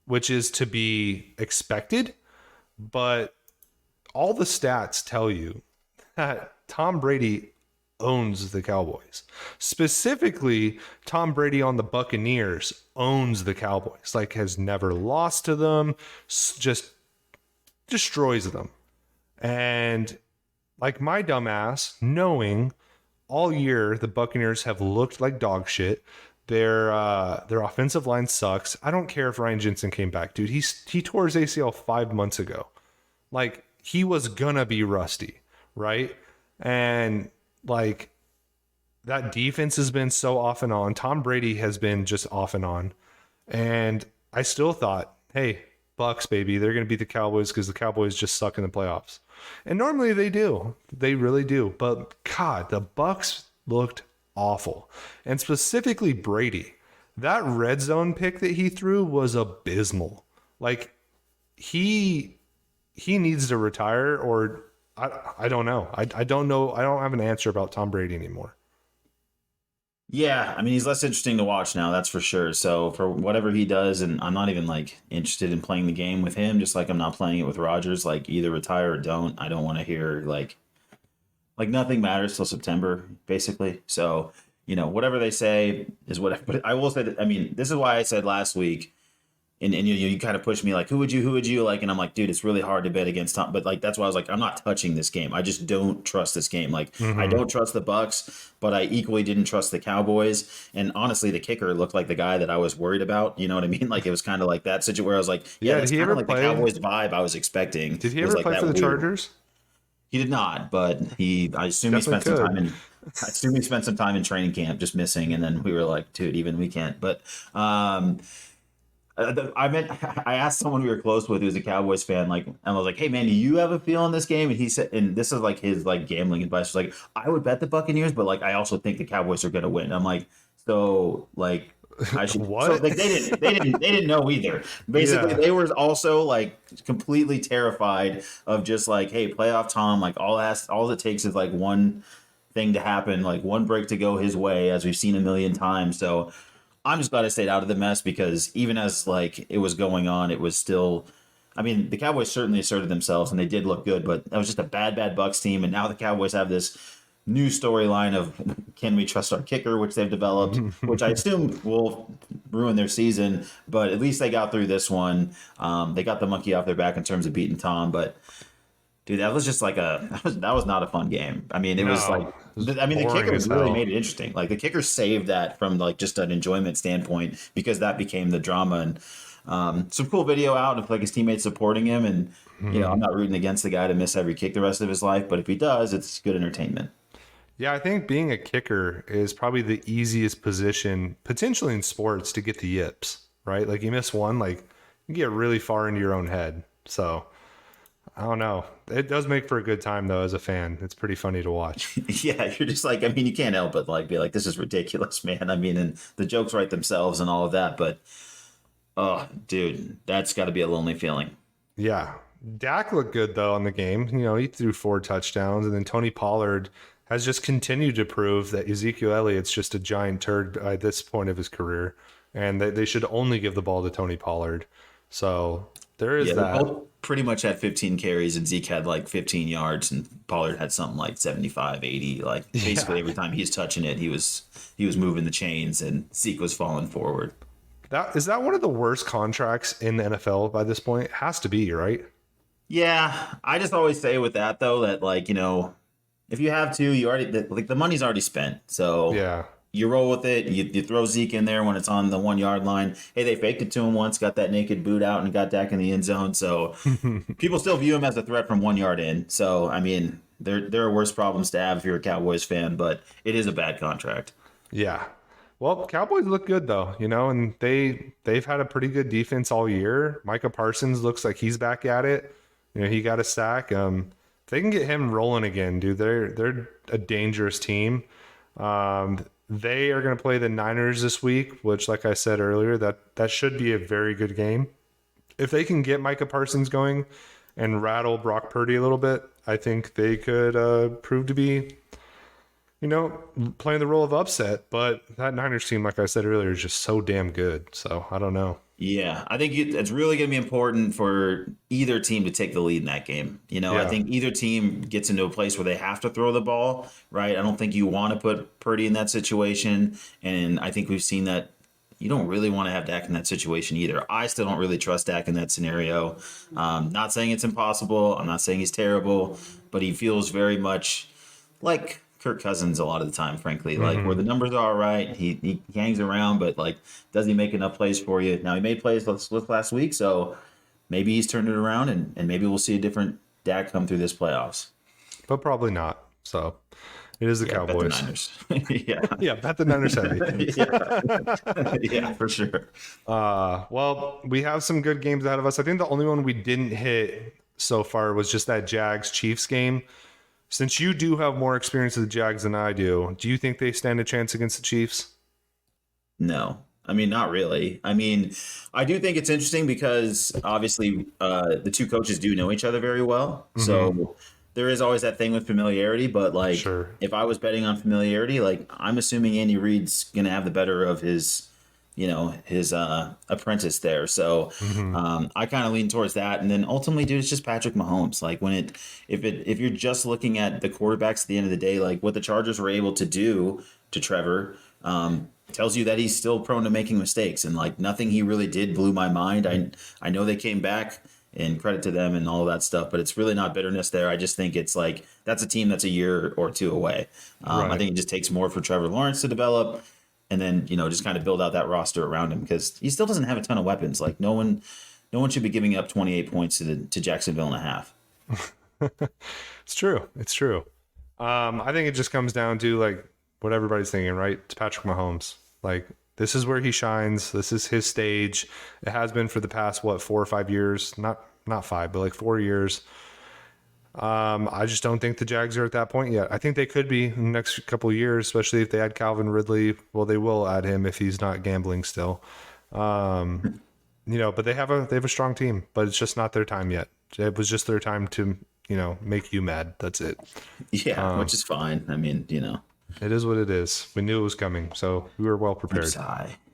which is to be expected. But all the stats tell you that Tom Brady owns the Cowboys. Specifically, Tom Brady on the Buccaneers owns the Cowboys. Like, has never lost to them, just destroys them. And like my dumbass, knowing all year the Buccaneers have looked like dog shit. Their offensive line sucks. I don't care if Ryan Jensen came back, dude. He tore his ACL 5 months ago. Like, he was gonna be rusty, right? And like, that defense has been so off and on. Tom Brady has been just off and on. And I still thought, hey, Bucks, baby, they're gonna beat the Cowboys because the Cowboys just suck in the playoffs. And normally they do. They really do. But God, the Bucks looked awful. And specifically Brady. That red zone pick that he threw was abysmal. Like, he needs to retire, or I don't know. I don't know. I don't have an answer about Tom Brady anymore. Yeah, I mean, he's less interesting to watch now, that's for sure. So for whatever he does, and I'm not even like interested in playing the game with him, just like I'm not playing it with Rodgers. Like, either retire or don't. I don't want to hear like nothing matters till September, basically. So, whatever they say is whatever. But I will say that, I mean, this is why I said last week, and you kind of pushed me like, who would you like? And I'm like, dude, it's really hard to bet against Tom. But like, that's why I was like, I'm not touching this game. I just don't trust this game. Like, I don't trust the Bucks, but I equally didn't trust the Cowboys. And honestly, the kicker looked like the guy that I was worried about. You know what I mean? Like, it was kind of like that situation where I was like, yeah, that's kind of like the Cowboys vibe I was expecting. Did he ever play for the Chargers? He did not, but I assume he spent some time in training camp just missing, and then we were like, dude, even we can't. But I asked someone we were close with who's a Cowboys fan, like, and I was like, hey man, do you have a feel on this game? And he said, and this is like his like gambling advice, was like, I would bet the Buccaneers, but like I also think the Cowboys are gonna win. I'm like, so like I should What? So, like, they didn't know either. Basically, Yeah. they were also like completely terrified of just like, hey, playoff Tom, like all it takes is like one thing to happen, like one break to go his way, as we've seen a million times. So I'm just glad I stayed out of the mess, because even as like it was going on, it was still, I mean, the Cowboys certainly asserted themselves and they did look good, but that was just a bad Bucks team. And now the Cowboys have this new storyline of, can we trust our kicker, which they've developed, which I assume will ruin their season, but at least they got through this one. They got the monkey off their back in terms of beating Tom, but dude, that was just like that was not a fun game. I mean, was like, I mean, the kicker really made it interesting. Like, the kicker saved that from like just an enjoyment standpoint, because that became the drama. And some cool video out of like his teammates supporting him. And, I'm not rooting against the guy to miss every kick the rest of his life, but if he does, it's good entertainment. Yeah, I think being a kicker is probably the easiest position potentially in sports to get the yips, right? Like, you miss one, like, you get really far into your own head. So I don't know. It does make for a good time though as a fan. It's pretty funny to watch. Yeah, you're just like, I mean, you can't help but like be like, this is ridiculous, man. I mean, and the jokes write themselves and all of that, but oh, dude, that's got to be a lonely feeling. Yeah. Dak looked good though on the game. He threw 4 touchdowns, and then Tony Pollard has just continued to prove that Ezekiel Elliott's just a giant turd by this point of his career, and they should only give the ball to Tony Pollard. So there is that. Both pretty much had 15 carries, and Zeke had like 15 yards, and Pollard had something like 75, 80. Like, basically every time he's touching it, he was moving the chains, and Zeke was falling forward. Is that one of the worst contracts in the NFL by this point? It has to be, right? Yeah, I just always say with that though that, like, if you have to, you already, like, the money's already spent. So yeah, you roll with it. You throw Zeke in there when it's on the 1 yard line. Hey, they faked it to him once, got that naked boot out, and got Dak in the end zone. So people still view him as a threat from 1 yard in. So, I mean, there are worse problems to have if you're a Cowboys fan, but it is a bad contract. Yeah. Well, Cowboys look good though, and they've had a pretty good defense all year. Micah Parsons looks like he's back at it. He got a sack. If they can get him rolling again, dude, they're a dangerous team. They are going to play the Niners this week, which, like I said earlier, that should be a very good game. If they can get Micah Parsons going and rattle Brock Purdy a little bit, I think they could prove to be, playing the role of upset. But that Niners team, like I said earlier, is just so damn good. So I don't know. Yeah, I think it's really going to be important for either team to take the lead in that game. I Yeah. think either team gets into a place where they have to throw the ball, right? I don't think you want to put Purdy in that situation. And I think we've seen that you don't really want to have Dak in that situation either. I still don't really trust Dak in that scenario. Not saying it's impossible. I'm not saying he's terrible, but he feels very much like Kirk Cousins a lot of the time, frankly. Like where the numbers are all right, he hangs around, but like, does he make enough plays for you? Now he made plays last week, so maybe he's turned it around, and maybe we'll see a different Dak come through this playoffs. But probably not. So it is the Yeah, bet the Cowboys. Niners. Yeah, Yeah, bet the Niners heavy. yeah, yeah, for sure. Well, we have some good games ahead of us. I think the only one we didn't hit so far was just that Jags Chiefs game. Since you do have more experience with the Jags than I do you think they stand a chance against the Chiefs? No, I mean, not really. I mean, I do think it's interesting because obviously the two coaches do know each other very well. So there is always that thing with familiarity. But like, Sure. if I was betting on familiarity, like I'm assuming Andy Reid's going to have the better of his apprentice there. So I kind of lean towards that. And then ultimately, dude, it's just Patrick Mahomes. Like if you're just looking at the quarterbacks at the end of the day, like what the Chargers were able to do to Trevor, tells you that he's still prone to making mistakes. And like nothing he really did blew my mind. I know they came back, and credit to them and all of that stuff, but it's really not bitterness there. I just think it's like that's a team that's a year or two away. Right. I think it just takes more for Trevor Lawrence to develop, and then just kind of build out that roster around him because he still doesn't have a ton of weapons. Like no one should be giving up 28 points to Jacksonville and a half. It's true. It's true. I think it just comes down to like what everybody's thinking, right? It's Patrick Mahomes. Like this is where he shines. This is his stage. It has been for the past 4 or 5 years. Not 5, but like 4 years. I just don't think the Jags are at that point yet. I think they could be in the next couple of years, especially if they add Calvin Ridley. Well, they will add him if he's not gambling still. But they have a strong team, but it's just not their time yet. It was just their time to, make you mad. That's it. Yeah, which is fine. I mean, It is what it is. We knew it was coming, so we were well prepared.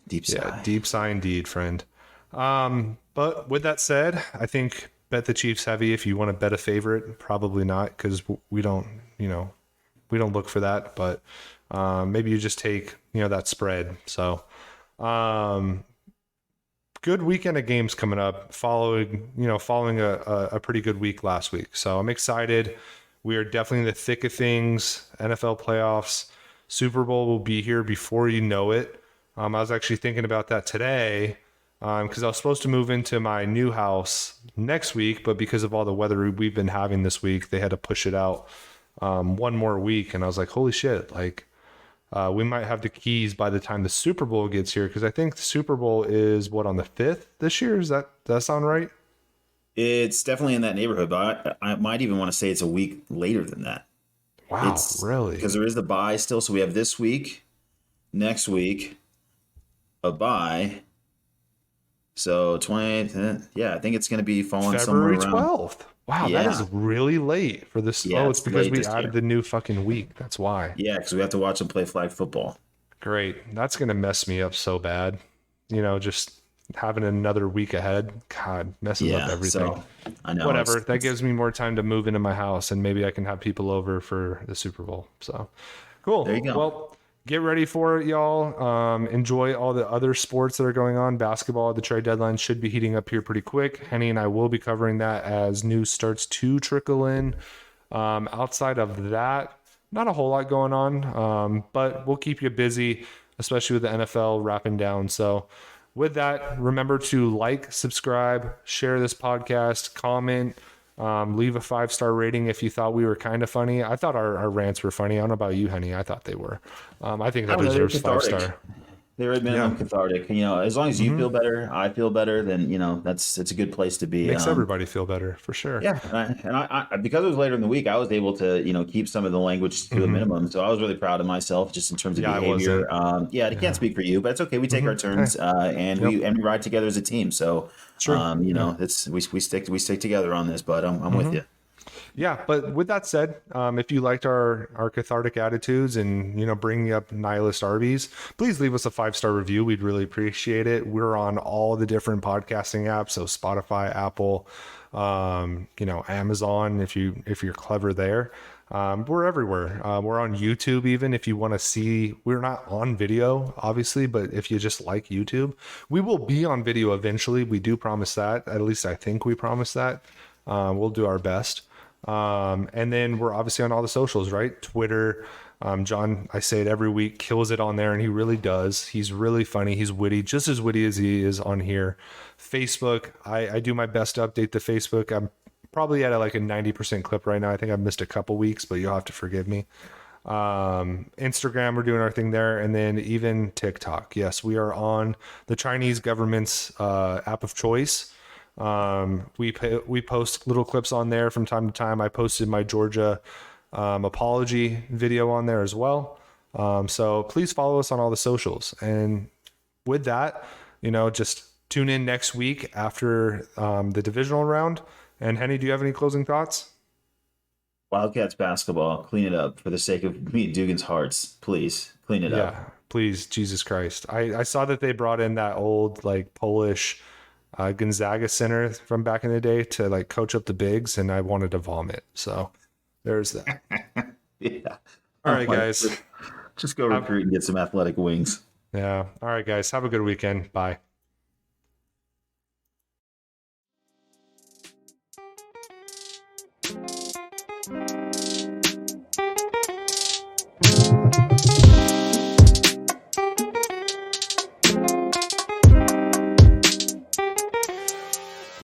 Deep sigh. Yeah, deep sigh indeed, friend. But with that said, I think bet the Chiefs heavy if you want to bet a favorite. Probably not because we don't look for that. But maybe you just take that spread. So good weekend of games coming up. Following a pretty good week last week. So I'm excited. We are definitely in the thick of things. NFL playoffs, Super Bowl will be here before you know it. I was actually thinking about that today because I was supposed to move into my new house next week, but because of all the weather we've been having this week, they had to push it out one more week. And I was like, holy shit, like we might have the keys by the time the Super Bowl gets here because I think the Super Bowl is on the 5th this year. Does that sound right? It's definitely in that neighborhood, but I might even want to say it's a week later than that. Wow, really? Because there is the bye still. So we have this week, next week, a bye. So 20th, yeah, I think it's going to be falling February somewhere around 12th. Wow, Yeah. that is really late for this. Yeah, it's it's because late we this added year. the new fucking week. That's why. Yeah, because we have to watch them play flag football. Great. That's going to mess me up so bad. Just having another week ahead. God, messes up everything. So I know. Whatever. That gives me more time to move into my house and maybe I can have people over for the Super Bowl. So cool. There you go. Well, get ready for it, y'all. Enjoy all the other sports that are going on. Basketball, the trade deadline should be heating up here pretty quick. Henny and I will be covering that as news starts to trickle in. Outside of that, not a whole lot going on, but we'll keep you busy, especially with the NFL wrapping down. So with that, remember to like, subscribe, share this podcast, comment, leave a 5-star rating if you thought we were kind of funny. I thought our rants were funny. I don't know about you, Henny. I thought they were. I think that deserves 5-star. They're at minimum cathartic. As long as you feel better, I feel better, then it's a good place to be. Makes everybody feel better for sure. Yeah, and I because it was later in the week, I was able to keep some of the language to a minimum. So I was really proud of myself just in terms of behavior. I can't speak for you, but it's okay. We take our turns, and we ride together as a team. So Sure. we stick together on this. But I'm with you. Yeah, but with that said, if you liked our cathartic attitudes and bringing up nihilist RVs, please leave us a 5-star review. We'd really appreciate it. We're on all the different podcasting apps, so Spotify, Apple, Amazon. If you're clever there, we're everywhere. We're on YouTube. Even if you want to see, we're not on video, obviously, but if you just like YouTube, we will be on video eventually. We do promise that. At least I think we promise that. We'll do our best. And then we're obviously on all the socials, right? Twitter. John, I say it every week, kills it on there, and he really does. He's really funny. He's witty, just as witty as he is on here. Facebook, I do my best to update the Facebook. I'm probably at like a 90% clip right now. I think I've missed a couple weeks, but you'll have to forgive me. Instagram, we're doing our thing there. And then even TikTok. Yes, we are on the Chinese government's app of choice. We post little clips on there from time to time. I posted my Georgia apology video on there as well. So please follow us on all the socials. And with that, just tune in next week after the divisional round. And Henny, do you have any closing thoughts? Wildcats basketball, clean it up for the sake of me and Dugan's hearts. Please clean it up. Yeah, please, Jesus Christ. I saw that they brought in that old like Polish Gonzaga center from back in the day to like coach up the bigs, and I wanted to vomit. So there's that. Yeah. All right, guys. Just go recruit and get some athletic wings. Yeah. All right, guys. Have a good weekend. Bye.